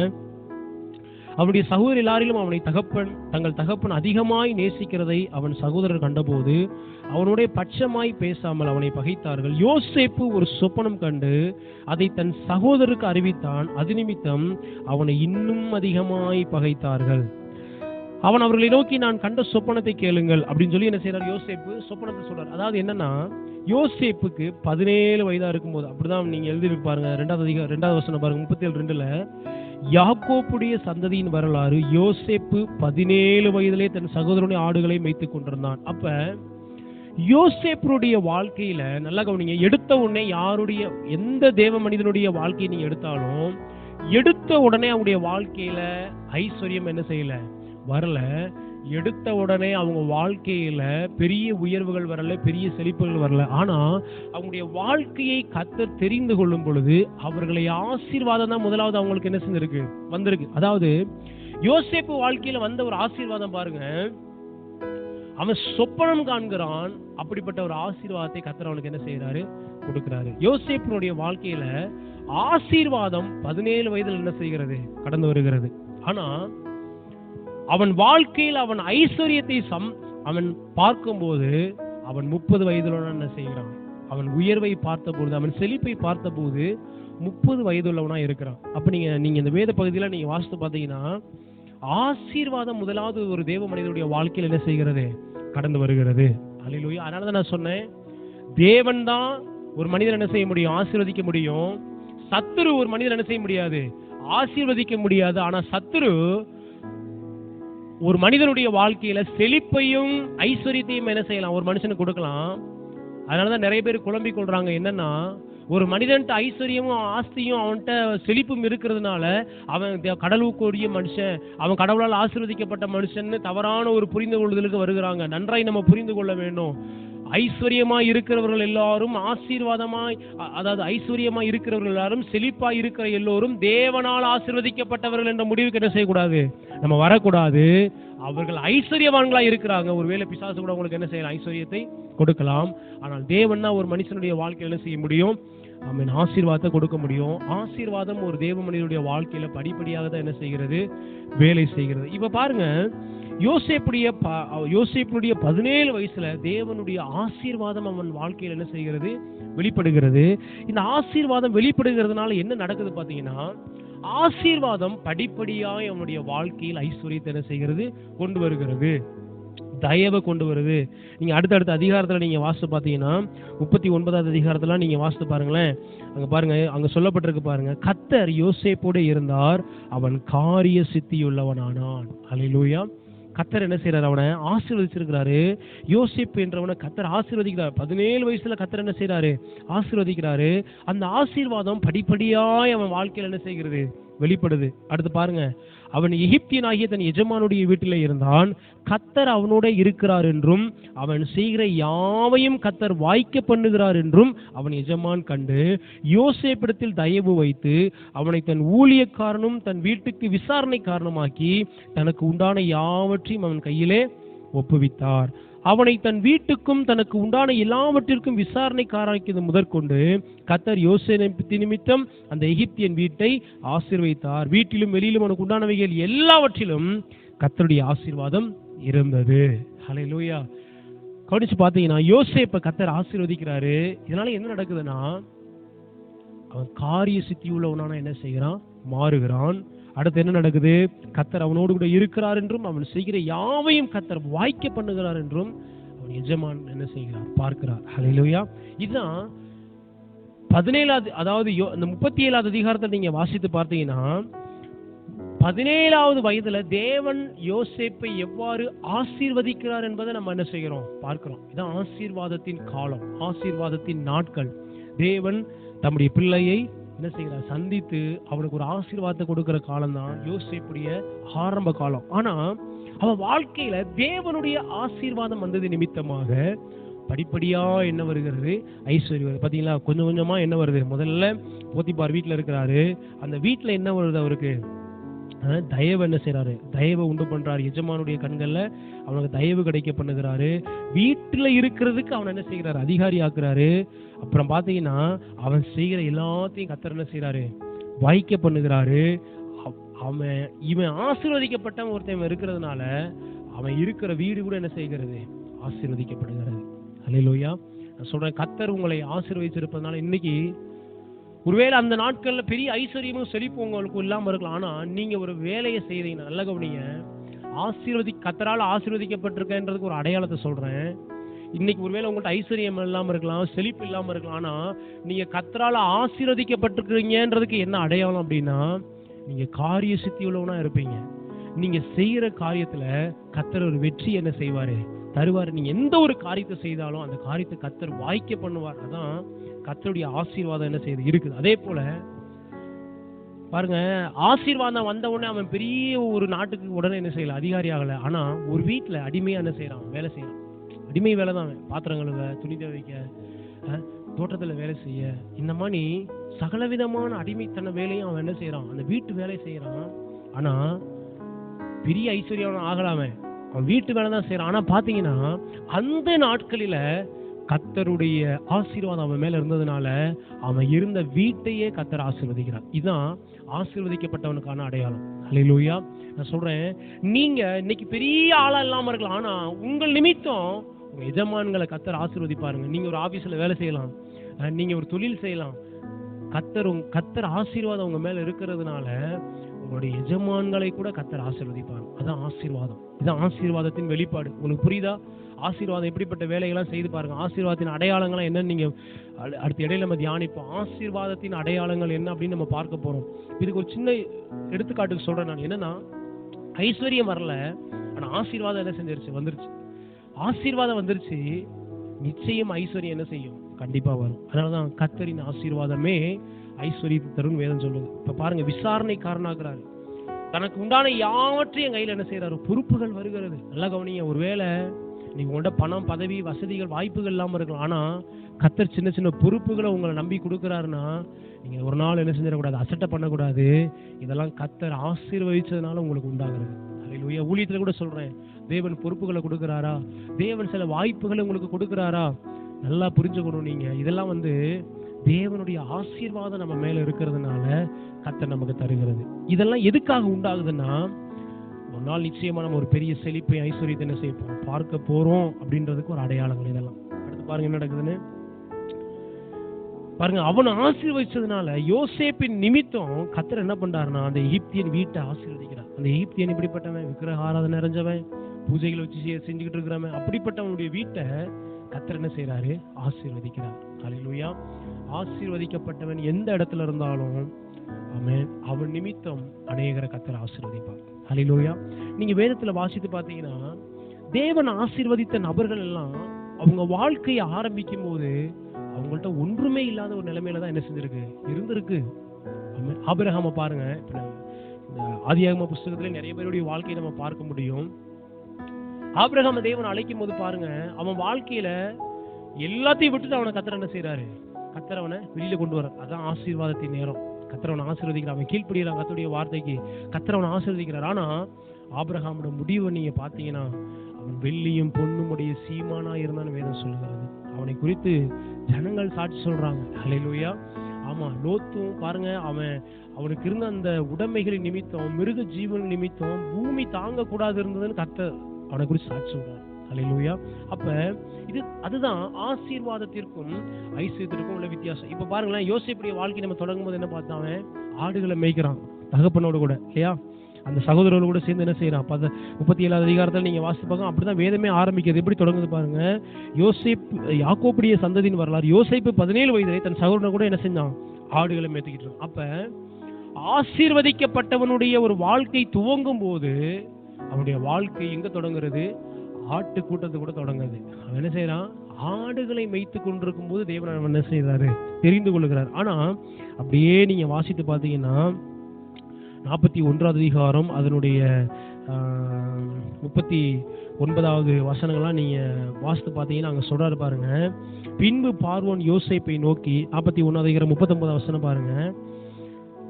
அவனுடைய சகோதரர் எல்லாரிலும் அவனை தங்கள் தகப்பன் அதிகமாய் நேசிக்கிறதை அவன் சகோதரர் கண்டபோது அவனுடைய பட்சமாய் பேசாமல் அவனை பகைத்தார்கள். யோசேப்பு ஒரு சொப்பனம் கண்டு அதை தன் சகோதரருக்கு அறிவித்தான். அது நிமித்தம் அவனை இன்னும் அதிகமாய் பகைத்தார்கள். அவன் அவர்களை நோக்கி, நான் கண்ட சொப்பனத்தை கேளுங்கள் அப்படின்னு சொல்லி என்ன செய்யறார்? யோசேப்பு சொப்பனத்தை சொல்றார். அதாவது என்னன்னா, யோசேப்புக்கு 17 வயதா இருக்கும்போது, அப்படிதான் நீங்க எழுதி பாருங்க, 2வது வசனம் பாருங்க, 37:2, யாக்கோப்புடைய சந்ததியின் வரலாறு. யோசேப்பு 17 வயதிலே தன் சகோதரனுடைய ஆடுகளை மேய்த்துக் கொண்டிருந்தான். அப்ப யோசேப்புடைய வாழ்க்கையில நல்லா கவனிங்க, எடுத்த உடனே யாருடைய எந்த தேவ மனிதனுடைய வாழ்க்கையை நீங்க எடுத்தாலும் எடுத்த உடனே அவங்களுடைய வாழ்க்கையில ஐஸ்வர்யம் என்ன செய்யல, வரல. எடுத்த உடனே அவங்க வாழ்க்கையில பெரிய உயர்வுகள் வரல, பெரிய செழிப்புகள் வரல. ஆனா அவங்களுடைய வாழ்க்கையை கர்த்தர் தெரிந்து கொள்ளும் பொழுது அவர்களை ஆசீர்வாதம் தான் முதலாவது அவங்களுக்கு என்ன செஞ்சிருக்கு, வந்திருக்கு. அதாவது யோசேப்பு வாழ்க்கையில வந்த ஒரு ஆசீர்வாதம் பாருங்க, அவன் சொப்பனம் காண்கிறான். அப்படிப்பட்ட ஒரு ஆசீர்வாதத்தை கர்த்தர் அவனுக்கு என்ன செய்யறாரு, கொடுக்கிறாரு. யோசேப்பினுடைய வாழ்க்கையில ஆசீர்வாதம் 17 வயதில் என்ன செய்கிறது, கடந்து வருகிறது. ஆனா அவன் வாழ்க்கையில் அவன் ஐஸ்வர்யத்தை அவன் பார்க்கும்போது அவன் 30 வயதுல என்ன செய்கிறான், அவன் உயர்வை பார்த்தபோது, அவன் செழிப்பை பார்த்தபோது 30 வயதுள்ளவனா இருக்கிறான். அப்ப நீங்க இந்த வேத பகுதியில நீங்க வாசித்து பார்த்தீங்கன்னா, ஆசீர்வாதம் முதலாவது ஒரு தேவ மனிதனுடைய வாழ்க்கையில் என்ன செய்கிறது, கடந்து வருகிறது. அல்லேலூயா. அதனாலதான் நான் சொன்னேன், தேவன் தான் ஒரு மனிதன் என்ன செய்ய முடியும், ஆசீர்வதிக்க முடியும். சத்துரு ஒரு மனிதன் என்ன செய்ய முடியாது, ஆசீர்வதிக்க முடியாது. ஆனா சத்துரு ஒரு மனிதனுடைய வாழ்க்கையில செழிப்பையும் ஐஸ்வர்யத்தையும் என்ன செய்யலாம், ஒரு மனுஷனுக்கு கொடுக்கலாம். அதனாலதான் நிறைய பேர் குழம்பிக் கொள்றாங்க. என்னன்னா, ஒரு மனிதன்ட்ட ஐஸ்வர்யமும் ஆஸ்தியும் அவன்கிட்ட செழிப்பும் இருக்கிறதுனால அவன் கடவுளுக்குரிய மனுஷன், அவன் கடவுளால் ஆசீர்வதிக்கப்பட்ட மனுஷன் தவறான ஒரு புரிந்து கொள்ளுதலுக்கு வருகிறாங்க. நன்றாய் நம்ம புரிந்து கொள்ள வேண்டும். ஐஸ்வர்யமாய் இருக்கிறவர்கள் எல்லாரும் ஆசீர்வாதமாய், அதாவது ஐஸ்வர்யமாய் இருக்கிறவர்கள் எல்லாரும், செழிப்பாய் இருக்கிற எல்லோரும் தேவனால் ஆசீர்வதிக்கப்பட்டவர்கள் என்ற முடிவுக்கு என்ன செய்யக்கூடாது, நம்ம வரக்கூடாது. அவர்கள் ஐஸ்வர்யவான்களா இருக்கிறாங்க. ஒருவேளை பிசாசு கூட உங்களுக்கு என்ன செய்யலாம், ஐஸ்வர்யத்தை கொடுக்கலாம். ஆனால் தேவன் தான் ஒரு மனுஷனுடைய வாழ்க்கையில என்ன செய்ய முடியும், ஆமென், ஆசீர்வாதத்தை கொடுக்க முடியும். ஆசீர்வாதம் ஒரு தேவ மனிதனுடைய வாழ்க்கையில படிப்படியாக தான் என்ன செய்கிறது, வேலை செய்கிறது. இப்ப பாருங்க, யோசேப்புடைய 17 வயசுல தேவனுடைய ஆசீர்வாதம் அவன் வாழ்க்கையில் என்ன செய்கிறது, வெளிப்படுகிறது. இந்த ஆசீர்வாதம் வெளிப்படுகிறதுனால என்ன நடக்குது பாத்தீங்கன்னா, ஆசீர்வாதம் படிப்படியாய் அவனுடைய வாழ்க்கையில் ஐஸ்வர்யத்தை என்ன செய்கிறது, கொண்டு வருகிறது, தயவை கொண்டு வருது. நீங்க அடுத்தடுத்த அதிகாரத்துல நீங்க வாசித்து பாத்தீங்கன்னா, 39வது அதிகாரத்துல நீங்க வாசித்து பாருங்களேன். அங்க பாருங்க, அங்க சொல்லப்பட்டிருக்கு பாருங்க, கர்த்தர் யோசேப்போடு இருந்தார், அவன் காரிய சித்தியுள்ளவனானான். அல்லேலூயா. கர்த்தர் என்ன செய்யறாரு, அவனை ஆசீர்வதிச்சிருக்கிறாரு. யோசேப்பு என்றவனை கர்த்தர் ஆசீர்வதிக்கிறார். 17 வயசுல கர்த்தர் என்ன செய்யறாரு, ஆசீர்வதிக்கிறாரு. அந்த ஆசீர்வாதம் படிப்படியாய் அவன் வாழ்க்கையில் என்ன செய்கிறது, வெளிப்படுது. அடுத்து பாருங்க, அவன் எகிப்தியனாகிய தன் எஜமானுடைய வீட்டிலே இருந்தான். கர்த்தர் அவனோட இருக்கிறார் என்றும் அவன் செய்கிற யாவையும் கர்த்தர் வாய்க்க பண்ணுகிறார் என்றும் அவன் எஜமான் கண்டு யோசேப்பிடத்தில் தயவு வைத்து அவனை தன் ஊழியக்காரனும் தன் வீட்டுக்கு விசாரணை காரணமாக்கி தனக்கு உண்டான யாவற்றையும் அவன் கையிலே ஒப்புவித்தார். அவனை தன் வீட்டுக்கும் தனக்கு உண்டான எல்லாவற்றிற்கும் விசாரணைக்காரனாக்கியது முதற்கொண்டு கர்த்தர் யோசேப்பு நிமித்தம் அந்த எகிப்தியன் வீட்டை ஆசீர்வதித்தார். வீட்டிலும் வெளியிலும் அவனுக்கு உண்டானவைகள் எல்லாவற்றிலும் கர்த்தருடைய ஆசீர்வாதம் இருந்தது. ஹல்லேலூயா. கவனிச்சு பார்த்தீங்கன்னா, யோசேப்பை கர்த்தர் ஆசீர்வதிக்கிறாரு. இதனால என்ன நடக்குதுன்னா, அவன் காரிய சித்தி உள்ளவனான என்ன செய்கிறான், மாறுகிறான். அடுத்து என்ன நடக்குது, கர்த்தர் அவனோடு கூட இருக்கிறார் என்றும் அவன் செய்கிற யாவையும் கர்த்தர் வாய்க்க பண்ணுகிறார் என்றும் அவன் எஜமான் என்ன செய்கிறார், பார்க்கிறார். ஹல்லேலூயா. இதுதான் 17வது, அதாவது இந்த 37வது அதிகாரத்தை நீங்க வாசித்து பார்த்தீங்கன்னா, 17வது வயதுல தேவன் யோசேப்பை எவ்வாறு ஆசீர்வதிக்கிறார் என்பதை நம்ம என்ன செய்கிறோம், பார்க்கிறோம். இதான் ஆசீர்வாதத்தின் காலம், ஆசீர்வாதத்தின் நாட்கள். தேவன் தம்முடைய பிள்ளையை என்ன செய்கிறார், சந்தித்து அவனுக்கு ஒரு ஆசீர்வாதத்தை கொடுக்கிற காலம் தான் யோசேப்புடைய ஆரம்ப காலம். ஆனா அவன் வாழ்க்கையில தேவனுடைய ஆசீர்வாதம் வந்தது நிமித்தமாக படிப்படியா என்ன வருகிறது, ஐஸ்வர்யம் வருது. பாத்தீங்களா, கொஞ்சம் கொஞ்சமா என்ன வருது. முதல்ல போத்திபார் வீட்டுல இருக்கிறாரு. அந்த வீட்டுல என்ன வருது, அவருக்கு தயவு என்ன செய்யறாரு, தயவை உண்டு பண்றாரு. எஜமானுடைய கண்கள்ல அவனுக்கு தயவு கிடைக்க பண்ணுகிறாரு. வீட்டுல இருக்கிறதுக்கு அவன் என்ன செய்யறாரு, அதிகாரி ஆக்குறாரு. அப்புறம் பாத்தீங்கன்னா அவன் செய்கிற எல்லாத்தையும் கர்த்தர் என்ன செய்யறாரு, வாய்க்க பண்ணுகிறாரு. இவன் ஆசீர்வதிக்கப்பட்டவன் ஒருத்தன் இருக்கிறதுனால அவன் இருக்கிற வீடு கூட என்ன செய்கிறது? ஆசீர்வதிக்கப்படுகிறது. அல்லேலூயா. நான் சொல்றேன், கர்த்தர் உங்களை ஆசீர்வதிச்சிருப்பதனால இன்னைக்கு ஒருவேளை அந்த நாட்கள்ல பெரிய ஐஸ்வர்யமும் செழிப்பும் உங்களுக்கு இல்லாம இருக்கலாம். ஆனா நீங்க ஒரு வேலையை செய்றீங்க, நல்ல கவனிங்க. கர்த்தரால் ஆசீர்வதிக்கப்பட்டிருக்கன்றதுக்கு ஒரு அடையாளத்தை சொல்றேன். இன்னைக்கு ஒருவேளை உங்கள்கிட்ட ஐஸ்வர்யம் இல்லாம இருக்கலாம், செழிப்பு இல்லாம இருக்கலாம். ஆனா நீங்க கர்த்தரால் ஆசீர்வதிக்கப்பட்டிருக்கிறீங்கன்றதுக்கு என்ன அடையாளம் அப்படின்னா, நீங்க காரிய சித்தி உள்ளவனா இருப்பீங்க. நீங்க செய்யற காரியத்துல கர்த்தர் ஒரு வெற்றி என்ன செய்வாரு? தருவாரு. நீங்க எந்த ஒரு காரியத்தை செய்தாலும் அந்த காரியத்தை கர்த்தர் வாய்க்க பண்ணுவார். அதான் கர்த்தருடைய ஆசீர்வாதம் என்ன செய்யுது இருக்குது. அதே போல பாருங்க, ஆசீர்வாதம் வந்த உடனே அவன் பெரிய ஒரு நாட்டுக்கு உடனே என்ன செய்யல, அதிகாரி ஆகல. ஆனா ஒரு வீட்டுல அடிமையா என்ன செய்யறான்? வேலை செய்யறான். அடிமை வேலை தான். பாத்திரம் கழுவ, துணி துவைக்க, தோட்டத்துல வேலை செய்ய, இந்த மாதிரி சகலவிதமான அடிமைத்தன வேலையும் அவன் என்ன செய்யறான்? அந்த வீட்டு வேலை செய்யறான். ஆனா பெரிய ஐஸ்வர்யம் ஆகலாம, அவன் வீட்டு வேலை தான் செய்யறான். ஆனா பாத்தீங்கன்னா அந்த நாட்களில கர்த்தருடைய ஆசீர்வாதம் அவன் மேல இருந்ததுனால அவன் இருந்த வீட்டையே கர்த்தர் ஆசீர்வதிக்கிறார். இதுதான் ஆசீர்வதிக்கப்பட்டவனுக்கான அடையாளம். அல்லேலூயா. நான் சொல்றேன், நீங்க இன்னைக்கு பெரிய ஆளா இல்லாம இருக்கலாம். ஆனா உங்கள் நிமித்தம் உங்க எஜமான்களை கர்த்தர் ஆசீர்வதிப்பாருங்க. நீங்க ஒரு ஆபீஸ்ல வேலை செய்யலாம், நீங்க ஒரு தொழில் செய்யலாம். கர்த்தர் ஆசீர்வாதம் உங்க மேல இருக்கிறதுனால உங்களுடைய எஜமான்களை கூட கர்த்தர் ஆசீர்வதிப்பார். அதான் ஆசீர்வாதம். இதான் ஆசீர்வாதத்தின் வெளிப்பாடு. உங்களுக்கு புரியுதா? ஆசீர்வாதம் எப்படிப்பட்ட வேலைகள்லாம் செய்து பாருங்க. ஆசீர்வாதத்தின் அடையாளங்கள் என்னன்னு நீங்க அடுத்த இடையில நம்ம தியானிப்போம். ஆசீர்வாதத்தின் அடையாளங்கள் என்ன அப்படின்னு நம்ம பார்க்க போறோம். இதுக்கு ஒரு சின்ன எடுத்துக்காட்டுக்கு சொல்றேன் நான். என்னன்னா, ஐஸ்வர்யம் வரல, ஆனா ஆசீர்வாதம் என்ன செஞ்சிருச்சு? வந்துருச்சு. ஆசீர்வாதம் வந்துருச்சு, நிச்சயம் ஐஸ்வர்யம் என்ன செய்யும்? கண்டிப்பா வரும். அதனாலதான் கர்த்தரின் ஆசீர்வாதமே ஐஸ்வர்யத்தை தரும் வேதம் சொல்லுது. இப்ப பாருங்க, விசாரணைக்காரனாகிறாரு. தனக்கு உண்டான யாவற்றையும் கையில் என்ன செய்யறாரு? பொறுப்புகள் வருகிறது. நல்லா கவனிங்க. ஒருவேளை நீங்க உங்கள்ட்ட பணம், பதவி, வசதிகள், வாய்ப்புகள் இல்லாம இருக்கலாம். ஆனா கர்த்தர் சின்ன சின்ன பொறுப்புகளை உங்களை நம்பி கொடுக்கிறாருன்னா நீங்க ஒரு நாள் என்ன செஞ்சிடக்கூடாது? அசட்டை பண்ணக்கூடாது. இதெல்லாம் கர்த்தர் ஆசீர்வதிச்சதுனால உங்களுக்கு உண்டாகிறது. அல்லேலூயா. ஊழியத்துல கூட சொல்றேன், தேவன் பொறுப்புகளை கொடுக்கிறாரா, தேவன் சில வாய்ப்புகளை உங்களுக்கு கொடுக்கிறாரா, நல்லா புரிஞ்சுக்கணும். நீங்க இதெல்லாம் தேவனுடைய ஆசீர்வாதம் நம்ம மேல இருக்கிறதுனால கர்த்தர் நமக்கு தருகிறது. இதெல்லாம் எதுக்காக உண்டாகுதுன்னா, ஒரு நாள் நிச்சயமா நம்ம ஒரு பெரிய செழிப்பை, ஐஸ்வர்யத்தை என்ன செய்ய போறோம்? பார்க்க போறோம் அப்படின்றதுக்கு ஒரு அடையாளங்கள் இதெல்லாம். அடுத்து பாருங்க என்ன நடக்குதுன்னு பாருங்க. அவன் ஆசீர்வதிச்சதுனால யோசேப்பின் நிமித்தம் கர்த்தர் என்ன பண்றாருன்னா அந்த எகிப்தியன் வீட்டை ஆசீர்வதிக்கிறார். அந்த எகிப்தியன் இப்படிப்பட்டவன், விக்கிரக ஆராதனை நிறைஞ்சவன், பூஜைகளை வச்சு செஞ்சுக்கிட்டு இருக்கிறவன், அப்படிப்பட்டவனுடைய வீட்டை கர்த்தர் என்ன செய்யறாரு? ஆசீர்வதிக்கிறார். அல்லேலூயா. ஆசீர்வதிக்கப்பட்டவன் எந்த இடத்துல இருந்தாலும் அவன் நிமித்தம் அநேகரை கர்த்தர் ஆசீர்வதிப்பார். அல்லேலூயா. நீங்க வேதத்துல வாசித்து பார்த்தீங்கன்னா, தேவன் ஆசீர்வதித்த நபர்கள் எல்லாம் அவங்க வாழ்க்கையை ஆரம்பிக்கும் போது அவங்கள்ட்ட ஒன்றுமே இல்லாத ஒரு நிலைமையில தான் என்ன செஞ்சிருக்கு? இருந்திருக்கு. ஆபிரகாம பாருங்க. இந்த ஆதியாகம புஸ்தகத்துல நிறைய பேருடைய வாழ்க்கையை நம்ம பார்க்க முடியும். ஆபிரகாம தேவன் அழைக்கும் போது பாருங்க, அவன் வாழ்க்கையில எல்லாத்தையும் விட்டுட்டு அவனை கர்த்தர் என்ன செய்யறாரு? கர்த்தர் அவனை வெளியில கொண்டு வர. அதான் ஆசீர்வாதத்தின் நேரம். கர்த்தர் அவனை ஆசீர்வதிக்கிறார். அவன் கீழ்ப்படிகிறான் கர்த்தருடைய வார்த்தைக்கு. கர்த்தர் அவனை ஆசீர்வதிக்கிறார். ஆனா ஆபிரகாமோட முடிவை நீங்க பாத்தீங்கன்னா, அவன் வெள்ளியும் பொன்னுமுடைய சீமானா இருந்தான்னு வேதம் சொல்லுகிறது. அவனை குறித்து ஜனங்கள் சாட்சி சொல்றாங்க. அல்லேலூயா. ஆமா, லோத்தும் பாருங்க, அவனுக்கு இருந்த அந்த உடைமைகளின் நிமித்தம், மிருக ஜீவன் நிமித்தம் பூமி தாங்க கூடாது இருந்ததுன்னு கர்த்தர் அவனை குறித்து சாட்சி சொல்றாரு. அல்லேலூயா. அப்ப அதுதான் ஆசீர்வாதத்திற்கும் ஐஸ்வர்யத்திற்கும் உள்ள வித்தியாசம். இப்ப பாருங்களேன், யோசேப்புடைய வாழ்க்கை நம்ம தொடங்கும் போது என்ன பார்த்தான்? ஆடுகளை மேய்க்கிறான் தகப்பனோடு கூட, இல்லையா? அந்த சகோதரரோடு கூட சேர்ந்து என்ன செய்யறான்? 37 அதிகாரத்தில் நீங்க வாசித்து பார்க்க அப்படிதான் வேதமே ஆரம்பிக்கிறது. எப்படி தொடங்குது பாருங்க. யாக்கோபுடைய சந்ததியின் வரலாறு. யோசேப்பு 17 வயதிலே தன் சகோதரன் கூட என்ன செஞ்சான்? ஆடுகளை மேய்த்துக்கிட்டு இருக்கான். அப்ப ஆசீர்வதிக்கப்பட்டவனுடைய ஒரு வாழ்க்கை துவங்கும் போது அவனுடைய வாழ்க்கை எங்க தொடங்குறது? ஆட்டு கூட்டத்தை கூட தொடங்குது. அவன் என்ன செய்யறான்? ஆடுகளை மேய்த்து கொண்டிருக்கும் போது தேவன் என்ன செய்யறாரு? தெரிந்து கொள்கிறார். ஆனா அப்படியே நீங்க வாசித்து பார்த்தீங்கன்னா 41வது அதிகாரம் அதனுடைய 39வது வசனங்கள்லாம் நீங்க வாசித்து பார்த்தீங்கன்னா அங்க சொல்றாரு பாருங்க. பின்பு பார்வோன் யோசேப்பை நோக்கி, 41வது அதிகாரம் 39வது வசனம் பாருங்க.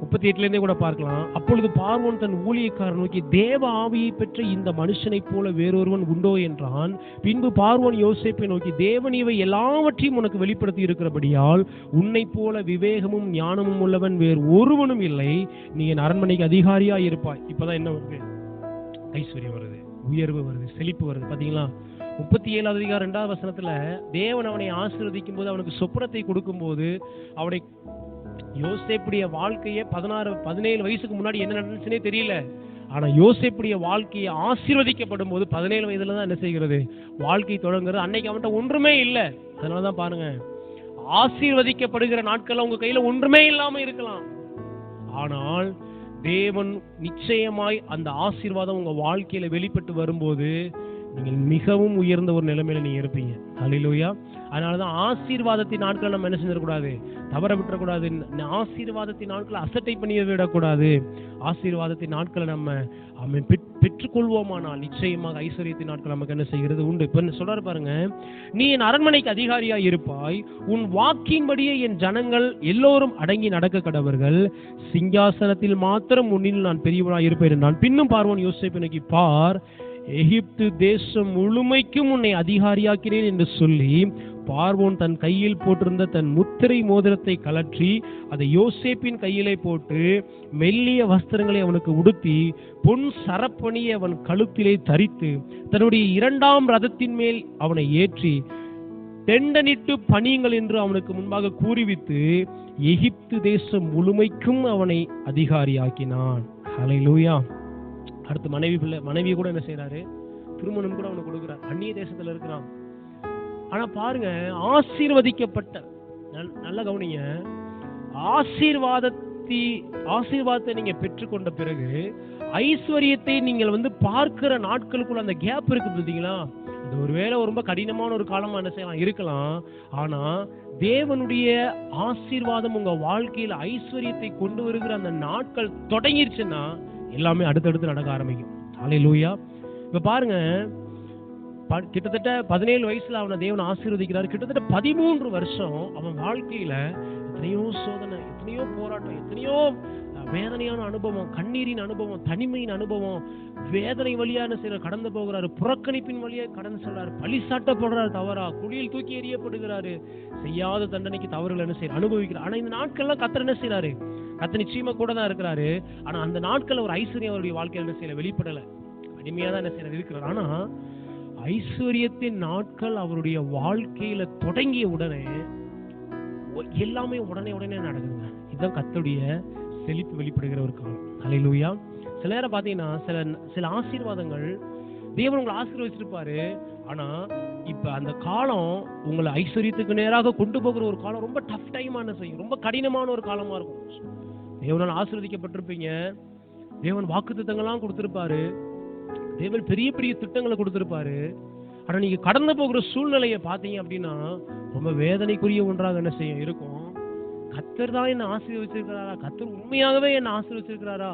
38 கூட பார்க்கலாம். அப்பொழுது பார்வோன் தன் ஊழியக்காரன் நோக்கி, தேவ ஆவியை பெற்ற இந்த மனுஷனைப் போல வேறொருவன் உண்டோ என்றான். பின்பு பார்வோன் யோசேப்பை நோக்கி, தேவன் இவை எல்லாவற்றையும் உனக்கு வெளிப்படுத்தி இருக்கிறபடியால் உன்னை போல விவேகமும் ஞானமும் உள்ளவன் வேறு ஒருவனும் இல்லை. நீ என் அரண்மனைக்கு அதிகாரியா இருப்பாய். இப்பதான் என்ன வருது? ஐஸ்வர்யம் வருது, உயர்வு வருது, செழிப்பு வருது. பாத்தீங்களா? 37 அதிகாரம் 2வது வசனத்துல தேவன் அவனை ஆசீர்வதிக்கும் போது, அவனுக்கு சொப்பனத்தை கொடுக்கும் போது, அவனை யோசேப்புடைய வாழ்க்கையை 17 வயசுக்கு முன்னாடி என்ன நடந்துச்சுன்னே தெரியல. ஆனா யோசேப்புடைய வாழ்க்கையை ஆசீர்வதிக்கப்படும் போது 17 வயதுல தான் என்ன செய்கிறது? வாழ்க்கை தொடங்குறது. அன்னைக்கு அவன்கிட்ட ஒன்றுமே இல்லை. அதனாலதான் பாருங்க, ஆசீர்வதிக்கப்படுகிற நாட்கள் உங்க கையில ஒன்றுமே இல்லாம இருக்கலாம். ஆனால் தேவன் நிச்சயமாய் அந்த ஆசீர்வாதம் உங்க வாழ்க்கையில வெளிப்பட்டு வரும்போது நீங்கள் மிகவும் உயர்ந்த ஒரு நிலைமையில நீங்க இருப்பீங்க. ஹல்லேலூயா. அதனாலதான் ஆசீர்வாதத்தின் நாட்களை நம்ம என்ன செஞ்சிடக்கூடாது? தவற விட்டுறக்கூடாது. ஆசீர்வாதத்தின் நாட்களை அசட்டை பண்ணி விடக்கூடாது. ஆசீர்வாதத்தின் நாட்களை நம்ம பெற்றுக்கொள்வோமானால் நிச்சயமாக ஐஸ்வர்யத்தின் நாட்கள் நமக்கு என்ன செய்கிறது? உண்டு. இப்ப சொல்றாரு பாருங்க, நீ என் அரண்மனைக்கு அதிகாரியா இருப்பாய், உன் வாக்கின்படியே என் ஜனங்கள் எல்லோரும் அடங்கி நடக்க கடவர்கள், சிங்காசனத்தில் மாத்திரம் முன்னில் நான் பெரியவனாய் இருப்பேன். நான் பின்னும் பார்வோன் யோசேப்பை நோக்கி, பார், எகிப்து தேசம் முழுமைக்கும் உன்னை அதிகாரியாக்கிறேன் என்று சொல்லி பார்வோன் தன் கையில் போட்டிருந்த தன் முத்திரை மோதிரத்தை கலற்றி அதை யோசேப்பின் கையிலே போட்டு மெல்லிய வஸ்திரங்களை அவனுக்கு உடுத்தி பொன் சரப்பணியை அவன் கழுத்திலே தரித்து தன்னுடைய 2ஆம் ரதத்தின் மேல் அவனை ஏற்றி தெண்டனிட்டு பணியுங்கள் என்று அவனுக்கு முன்பாக கூறிவித்து எகிப்து தேசம் முழுமைக்கும் அவனை அதிகாரியாக்கினான். ஹல்லேலூயா. அடுத்து மனைவி கூட என்ன செய்யறாரு? திருமணம் கூட அவனுக்கு கொடுக்கிறார். அந்நிய தேசத்துல இருக்கிறான். ஆனா பாருங்க, ஆசீர்வதிக்கப்பட்ட, நல்ல கவனிங்க, ஆசீர்வாதத்தை நீங்க பெற்றுக்கொண்ட பிறகு ஐஸ்வர்யத்தை நீங்கள் பார்க்கிற நாட்களுக்குள்ள அந்த கேப் இருக்கு பார்த்தீங்களா? அது ஒருவேளை ரொம்ப கடினமான ஒரு காலமா என்ன செய்யலாம் இருக்கலாம். ஆனா தேவனுடைய ஆசீர்வாதம் உங்க வாழ்க்கையில ஐஸ்வர்யத்தை கொண்டு வருகிற அந்த நாட்கள் தொடங்கிருச்சுன்னா எல்லாமே அடுத்தடுத்து நடக்க ஆரம்பிக்கும். ஹல்லேலூயா. இப்ப பாருங்க, கிட்டத்தட்ட 17 வயசுல அவனை தேவன் ஆசீர்வதிக்கிறார். கிட்டத்தட்ட 13 வருஷம் அவன் வாழ்க்கையில எத்தனையோ சோதனை, எத்தனையோ போராட்டம், எத்தனையோ வேதனையான அனுபவம், கண்ணீரின் அனுபவம், தனிமையின் அனுபவம், வேதனை வழியா என்ன செய்யறாரு? கடந்து போகிறாரு. புறக்கணிப்பின் வழியா கடந்து செல்றாரு. பழி சாட்டப்படுறாரு. தவறா குழியில் தூக்கி எறியப்படுகிறாரு. செய்யாத தண்டனைக்கு தவறுகள் என்ன செய்யறாரு? அனுபவிக்கிறார். ஆனா இந்த நாட்கள்லாம் கர்த்தர் என்ன செய்யறாரு? கர்த்தர் நிச்சயமா கூட தான் இருக்கிறாரு. ஆனா அந்த நாட்கள் ஒரு ஐஸ்வர்யம் அவருடைய வாழ்க்கையில என்ன செய்யல? வெளிப்படல. அடிமையா தான் என்ன செய்யறாரு? இருக்கிறார். ஆனா ஐஸ்வர்யத்தின் நாட்கள் அவருடைய வாழ்க்கையில தொடங்கிய உடனே எல்லாமே உடனே நடக்குதுங்க. இதுதான் கர்த்தருடைய செழிப்பு வெளிப்படுகிற ஒரு காலம். ஹல்லேலூயா. சில நேரம் பாத்தீங்கன்னா சில ஆசீர்வாதங்கள் தேவன் உங்களை ஆசீர்வதிச்சிருப்பாரு. ஆனா இப்ப அந்த காலம் உங்களை ஐஸ்வர்யத்துக்கு நேராக கொண்டு போகிற ஒரு காலம் ரொம்ப டஃப் டைமான செய்யும். ரொம்ப கடினமான ஒரு காலமா இருக்கும். தேவனால் ஆசீர்வதிக்கப்பட்டிருப்பீங்க. தேவன் வாக்குத்தத்தங்கள்லாம் கொடுத்திருப்பாரு. தேவன் பெரிய பெரிய திட்டங்களை கொடுத்திருப்பாரு. ஆனா நீங்க கடந்து போகிற சூழ்நிலையை பாத்தீங்க அப்படின்னா ரொம்ப வேதனைக்குரிய ஒன்றாக என்ன செய்யும் இருக்கும். கர்த்தர் தான் என்ன ஆசீர்வதிச்சிருக்கிறாரா? கர்த்தர் உண்மையாகவே என்ன ஆசீர்வதிச்சிருக்கிறாரா?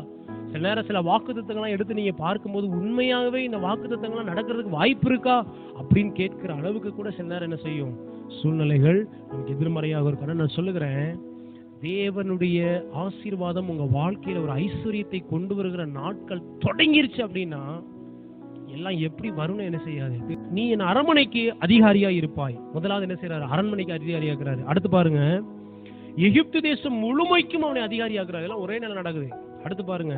சில நேரம் சில வாக்குத்தத்தங்கள்லாம் எடுத்து நீங்க பார்க்கும்போது உண்மையாகவே இந்த வாக்குத்தத்தங்கள்லாம் நடக்கிறதுக்கு வாய்ப்பு இருக்கா அப்படின்னு கேட்கிற அளவுக்கு கூட சில நேரம் என்ன செய்யும் சூழ்நிலைகள் நமக்கு எதிர்மறையாக இருக்கும். நான் சொல்லுகிறேன், தேவனுடைய ஆசீர்வாதம் உங்க வாழ்க்கையில ஒரு ஐஸ்வர்யத்தை கொண்டு வருகிற நாட்கள் தொடங்கிருச்சு அப்படின்னா எல்லாம் எப்படி வரும்னு என்ன செய்யாது. நீ என் அரண்மனைக்கு அதிகாரியா இருப்பாய். முதலாவது என்ன செய்யறாரு? அரண்மனைக்கு அதிகாரியா இருக்கிறாரு. அடுத்து பாருங்க, எகிப்து தேசம் முழுமைக்கும் அவனை அதிகாரியாக்குறாரு. எல்லாம் ஒரே நேரம் நடக்குது. அடுத்து பாருங்க,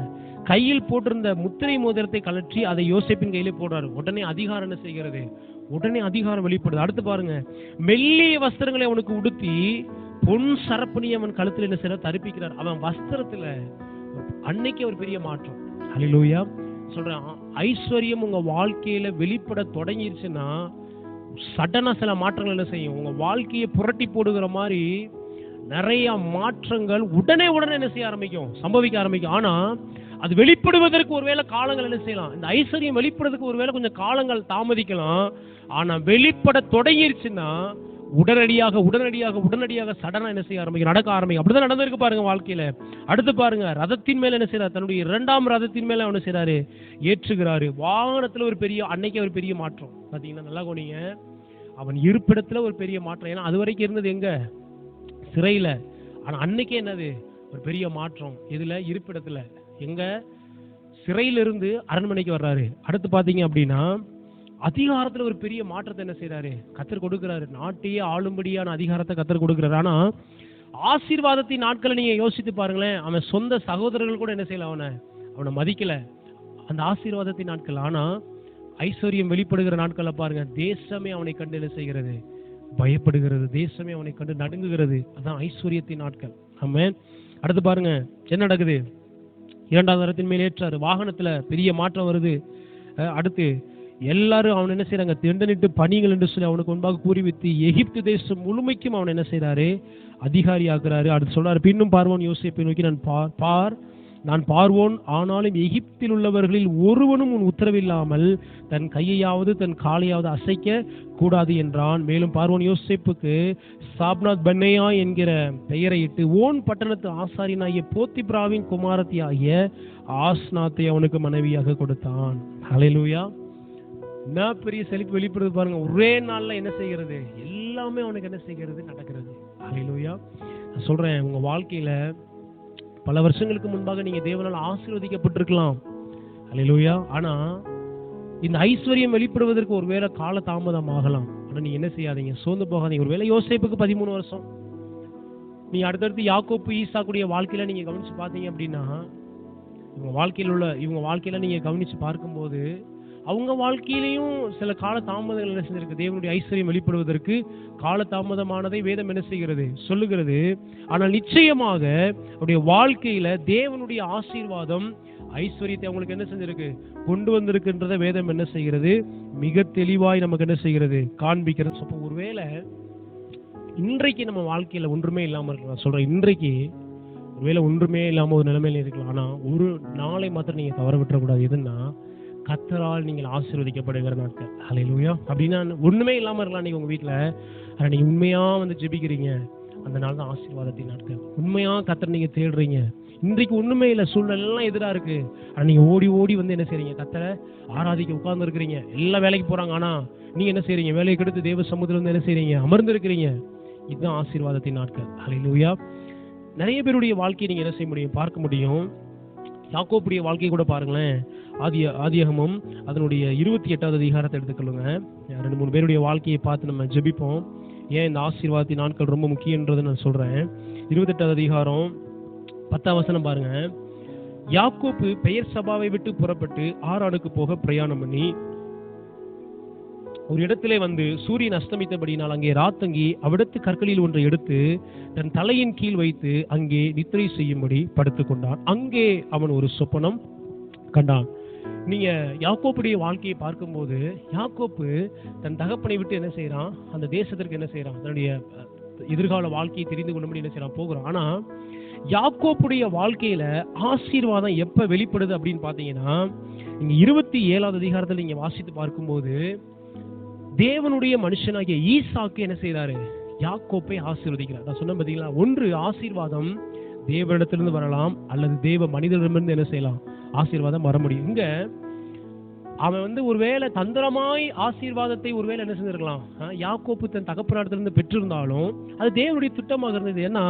கையில் போட்டிருந்த முத்திரை மோதிரத்தை கலற்றி அதை யோசேப்பின் கையிலே போடுறாரு. உடனே அதிகாரம் என்ன செய்கிறது? உடனே அதிகாரம் வெளிப்படுது. அடுத்து பாருங்க, மெல்லிய வஸ்திரங்களை அவனுக்கு உடுத்தி பொன் சரப்பணி அவன் கழுத்துல என்ன செய்யற? தரிப்பிக்கிறார். அவன் வஸ்திரத்துல அன்னைக்கு ஒரு பெரிய மாற்றம். ஹல்லேலூயா. சொல்றேன், ஐஸ்வர்யம் உங்க வாழ்க்கையில வெளிப்பட தொடங்கிருச்சுன்னா சடனா சில மாற்றங்கள் என்ன செய்யும்? உங்க வாழ்க்கையை புரட்டி போடுகிற மாதிரி நிறைய மாற்றங்கள் உடனே என்ன செய்ய ஆரம்பிக்கும்? சம்பவிக்க ஆரம்பிக்கும். ஆனா அது வெளிப்படுவதற்கு ஒருவேளை காலங்கள் என்ன செய்யலாம்? இந்த ஐஸ்வர்யம் வெளிப்படுறதுக்கு ஒருவேளை கொஞ்சம் காலங்கள் தாமதிக்கலாம். ஆனா வெளிப்பட தொடங்கிருச்சுன்னா உடனடியாக சடனா என்ன செய்ய ஆரம்பிக்கும்? நடக்க ஆரம்பிக்கும். அப்படிதான் நடந்திருக்கு பாருங்க வாழ்க்கையில. அடுத்து பாருங்க, ரதத்தின் மேல என்ன செய்யறாரு? தன்னுடைய 2ஆம் ரதத்தின் மேல என்ன செய்யறாரு? ஏற்றுகிறாரு. வாகனத்துல அன்னைக்கு ஒரு பெரிய மாற்றம் பாத்தீங்கன்னா, நல்லா கோனிங்க, அவன் இருப்பிடத்துல ஒரு பெரிய மாற்றம். ஏன்னா அது வரைக்கும் இருந்தது எங்க? சிறையில. ஆனா அன்னைக்கு என்னது? ஒரு பெரிய மாற்றம். இதுல இருப்பிடத்துல எங்க சிறையிலிருந்து அரண்மனைக்கு வர்றாரு. அடுத்து பாத்தீங்க அப்படின்னா அதிகாரத்துல ஒரு பெரிய மாற்றத்தை என்ன செய்யறாரு? கர்த்தர் கொடுக்கிறாரு. நாட்டையே ஆளும்படியான அதிகாரத்தை கர்த்தர் கொடுக்கிறாரு. ஆனா ஆசீர்வாதத்தின் நாட்களை நீங்க யோசித்து பாருங்களேன். அவன் சொந்த சகோதரர்கள் கூட என்ன செய்யல, அவனை மதிக்கல அந்த ஆசீர்வாதத்தின் நாட்கள். ஆனா ஐஸ்வர்யம் வெளிப்படுகிற நாட்களை பாருங்க, தேசமே அவனை கண்டு என்ன செய்கிறது? பயப்படுகிறது. தேசமே அவனை கண்டு நடுங்குகிறது. அதான் ஐஸ்வர்யத்தின் நாட்கள். ஆமென். அடுத்து பாருங்க என்ன நடக்குது? 2வது தரத்தின் மேல் ஏற்றாரு. வாகனத்துல பெரிய மாற்றம் வருது. அடுத்து எல்லாரும் அவன் என்ன செய்யறாங்க? திண்டனிட்டு பணிகள் என்று சொல்லி அவனுக்கு முன்பாக கூறிவித்து எகிப்து தேசம் முழுமைக்கும் அவன் என்ன செய்யறாரு? அதிகாரி ஆக்குறாரு. அடுத்து சொல்றாரு, பின்னும் பார்வோன் யோசேப்பை நோக்கி, நான் பார்வோன், ஆனாலும் எகிப்தில் உள்ளவர்களில் ஒருவனும் உன் உத்தரவில்லாமல் தன் கையையாவது தன் காலையாவது அசைக்க கூடாது என்றான். மேலும் பார்வோன் யோசேப்புக்கு சாப்நாத் பன்னேயா என்கிற பெயரை இட்டு ஓன் பட்டணத்து ஆசாரியனாகிய போத்திப்ராவின் குமாரத்தி ஆகிய ஆஸ்நாத்தை அவனுக்கு மனைவியாக கொடுத்தான். ஹல்லேலூயா. என்ன பெரிய செழிப்பு வெளிப்படுது பாருங்க. ஒரே நாள்ல என்ன செய்கிறது? எல்லாமே அவனுக்கு என்ன செய்கிறது? நடக்கிறது. ஹல்லேலூயா. நான் சொல்றேன், உங்க வாழ்க்கையில பல வருஷங்களுக்கு முன்பாக நீங்க தேவனால் ஆசீர்வதிக்கப்பட்டிருக்கலாம். ஹல்லேலூயா. ஆனா இந்த ஐஸ்வர்யம் வெளிப்படுவதற்கு ஒருவேளை கால தாமதம் ஆகலாம். ஆனா நீங்க என்ன செய்யாதீங்க, சோர்ந்து போகாதீங்க. ஒருவேளை யோசேப்புக்கு 13 வருஷம். நீங்க அடுத்தடுத்து யாக்கோப்பு ஈசாக்குடைய வாழ்க்கையில நீங்க கவனிச்சு பார்த்தீங்க அப்படின்னா, இவங்க வாழ்க்கையில நீங்க கவனிச்சு பார்க்கும்போது அவங்க வாழ்க்கையிலையும் சில கால தாமதங்கள் என்ன செஞ்சிருக்கு? தேவனுடைய ஐஸ்வர்யம் வெளிப்படுவதற்கு கால தாமதமானதை வேதம் என்ன செய்கிறது? சொல்லுகிறது. ஆனால் நிச்சயமாக அவருடைய வாழ்க்கையில தேவனுடைய ஆசீர்வாதம் ஐஸ்வர்யத்தை அவங்களுக்கு என்ன செஞ்சிருக்கு? கொண்டு வந்திருக்குன்றத வேதம் என்ன செய்கிறது? மிக தெளிவாய் நமக்கு என்ன செய்கிறது? காண்பிக்கிறது. அப்போ ஒருவேளை இன்றைக்கு நம்ம வாழ்க்கையில ஒன்றுமே இல்லாம இருக்கலாம். சொல்றேன், இன்றைக்கு ஒருவேளை ஒன்றுமே இல்லாம ஒரு நிலைமையில இருக்கலாம். ஆனா ஒரு நாளை மாத்திரம் நீங்க தவற விட்டுறக்கூடாது. எதுன்னா, கர்த்தரால் நீங்கள் ஆசீர்வதிக்கப்படுகிற நாட்கள். ஹல்லேலூயா. அப்படின்னா ஒண்ணுமே இல்லாம இருக்கலாம் நீங்க உங்க வீட்டுல. ஆனா நீங்க உண்மையா ஜெபிக்கிறீங்க, அந்த நாள் தான் ஆசீர்வாதத்தின் நாட்கள். உண்மையா கர்த்தர் நீங்க தேடுறீங்க. இன்றைக்கு ஒண்ணுமே இல்லை, சூழ்நிலை எல்லாம் எதிரா இருக்கு. ஆனா நீங்க ஓடி ஓடி என்ன செய்றீங்க? கர்த்தரை ஆராதிக்க உட்கார்ந்து இருக்கிறீங்க. எல்லாம் வேலைக்கு போறாங்க, ஆனா நீங்க என்ன செய்றீங்க? வேலையை கெடுத்து தேவ சமூகத்துல என்ன செய்றீங்க? அமர்ந்து இருக்கிறீங்க. இதுதான் ஆசீர்வாதத்தின் நாட்கள். ஹல்லேலூயா. நிறைய பேருடைய வாழ்க்கையை நீங்க என்ன செய்ய முடியும்? பார்க்க முடியும். யாக்கோப்புடைய வாழ்க்கை கூட பாருங்களேன். ஆதியாகமம் அதனுடைய 28வது அதிகாரத்தை எடுத்துக்கொள்ளுங்க. 2-3 பேருடைய வாழ்க்கையை பார்த்து நம்ம ஜெபிப்போம். ஏன் இந்த ஆசீர்வாதத்தின் நாட்கள் ரொம்ப முக்கியன்றதை நான் சொல்றேன். 28வது அதிகாரம் 10ஆம் வசனம் பாருங்க. யாக்கோப்பு பெயர் சபாவை விட்டு புறப்பட்டு ஆரானுக்கு போக பிரயாணம் பண்ணி ஒரு இடத்திலே சூரியன் அஸ்தமித்தபடினால் அங்கே ராத்தங்கி அவ்விடத்து கற்களில் ஒன்றை எடுத்து தன் தலையின் கீழ் வைத்து அங்கே நித்திரை செய்யும்படி படுத்துக் கொண்டான். அங்கே அவன் ஒரு சொப்பனம் கண்டான். நீங்க யாக்கோப்புடைய வாழ்க்கையை பார்க்கும்போது, யாக்கோப்பு தன் தகப்பனை விட்டு என்ன செய்யறான்? அந்த தேசத்திற்கு என்ன செய்யறான்? தன்னுடைய எதிர்கால வாழ்க்கையை தெரிந்து கொள்ளும்படி என்ன செய்யறான்? போகிறான். ஆனா யாக்கோப்புடைய வாழ்க்கையில ஆசீர்வாதம் எப்ப வெளிப்படுது அப்படின்னு பாத்தீங்கன்னா, நீங்க 27வது அதிகாரத்தில் நீங்க வாசித்து பார்க்கும்போது, தேவனுடைய மனுஷனாகிய ஈசாக்கு என்ன செய்யறாரு? யாக்கோப்பை ஆசீர்வதிக்கிறார். நான் சொன்ன பாத்தீங்களா, ஒன்று ஆசீர்வாதம் தேவனிடத்திலிருந்து வரலாம், அல்லது தேவ மனிதரிடமிருந்து என்ன செய்யலாம்? ஆசீர்வாதம் வர முடியும். இங்க அவன் ஒருவேளை தந்திரமாய் ஆசீர்வாதத்தை ஒருவேளை என்ன செஞ்சிருக்கலாம்? யாக்கோப்பு தன் தகப்பனாரிடத்திலிருந்து பெற்றிருந்தாலும் அது தேவனுடைய திட்டமாக இருந்தது. ஏன்னா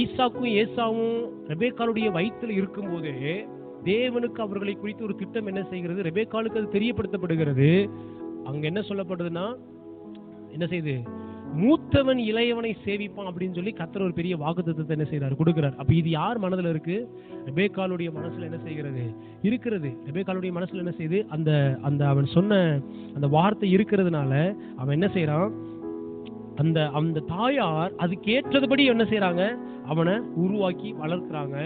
ஈசாக்கும் ஏசாவும் ரெபேக்காளுடைய வயிற்றில் இருக்கும் போது தேவனுக்கு அவர்களை குறித்து ஒரு திட்டம் என்ன செய்கிறது? ரெபேக்காளுக்கு அது தெரியப்படுத்தப்படுகிறது. அங்க என்ன சொல்லப்படுதுன்னா, என்ன செய்யுது? மூத்தவன் இளையவனை சேவிப்பான் அப்படின்னு சொல்லி கர்த்தர் ஒரு பெரிய வாக்குத்தத்தத்தை என்ன செய்யறாரு? கொடுக்கிறார். அப்ப இது யார் மனதுல இருக்கு? ரெபேக்காளுடைய மனசுல என்ன செய்கிறது? இருக்கிறது. ரெபேக்காளுடைய மனசுல என்ன செய்யுது? அந்த அவன் சொன்ன அந்த வார்த்தை இருக்கிறதுனால அவன் என்ன செய்யறான்? அந்த தாயார் அதுக்கு ஏற்றபடி என்ன செய்யறாங்க? அவனை உருவாக்கி வளர்க்கிறாங்க.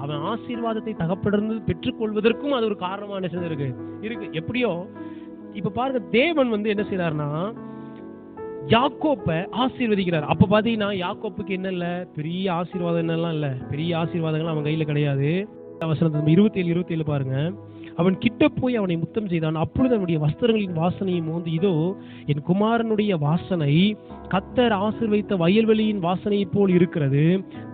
அவன் ஆசீர்வாதத்தை தகப்படர்ந்து பெற்றுக்கொள்வதற்கும் அது ஒரு காரணமா என்ன செஞ்சிருக்கு? இருக்கு. எப்படியோ இப்ப பாருங்க, தேவன் என்ன செய்யறாருன்னா யாக்கோப்பை ஆசீர்வதிக்கிறார். அப்ப பாத்தீங்கன்னா யாக்கோப்புக்கு என்ன இல்ல? பெரிய ஆசீர்வாதம் என்னெல்லாம் இல்ல. பெரிய ஆசீர்வாதங்கள் அவன் கையில கிடையாது. வசனம் 27 பாருங்க. அவன் கிட்ட போய் அவனை முத்தம் செய்தான். அப்பொழுது அவனுடைய வஸ்திரங்களின் வாசனையை மோந்து, இதோ என் குமாரனுடைய வாசனை கர்த்தர் ஆசீர்வதித்த வயல்வெளியின் வாசனையைப் போல் இருக்கிறது.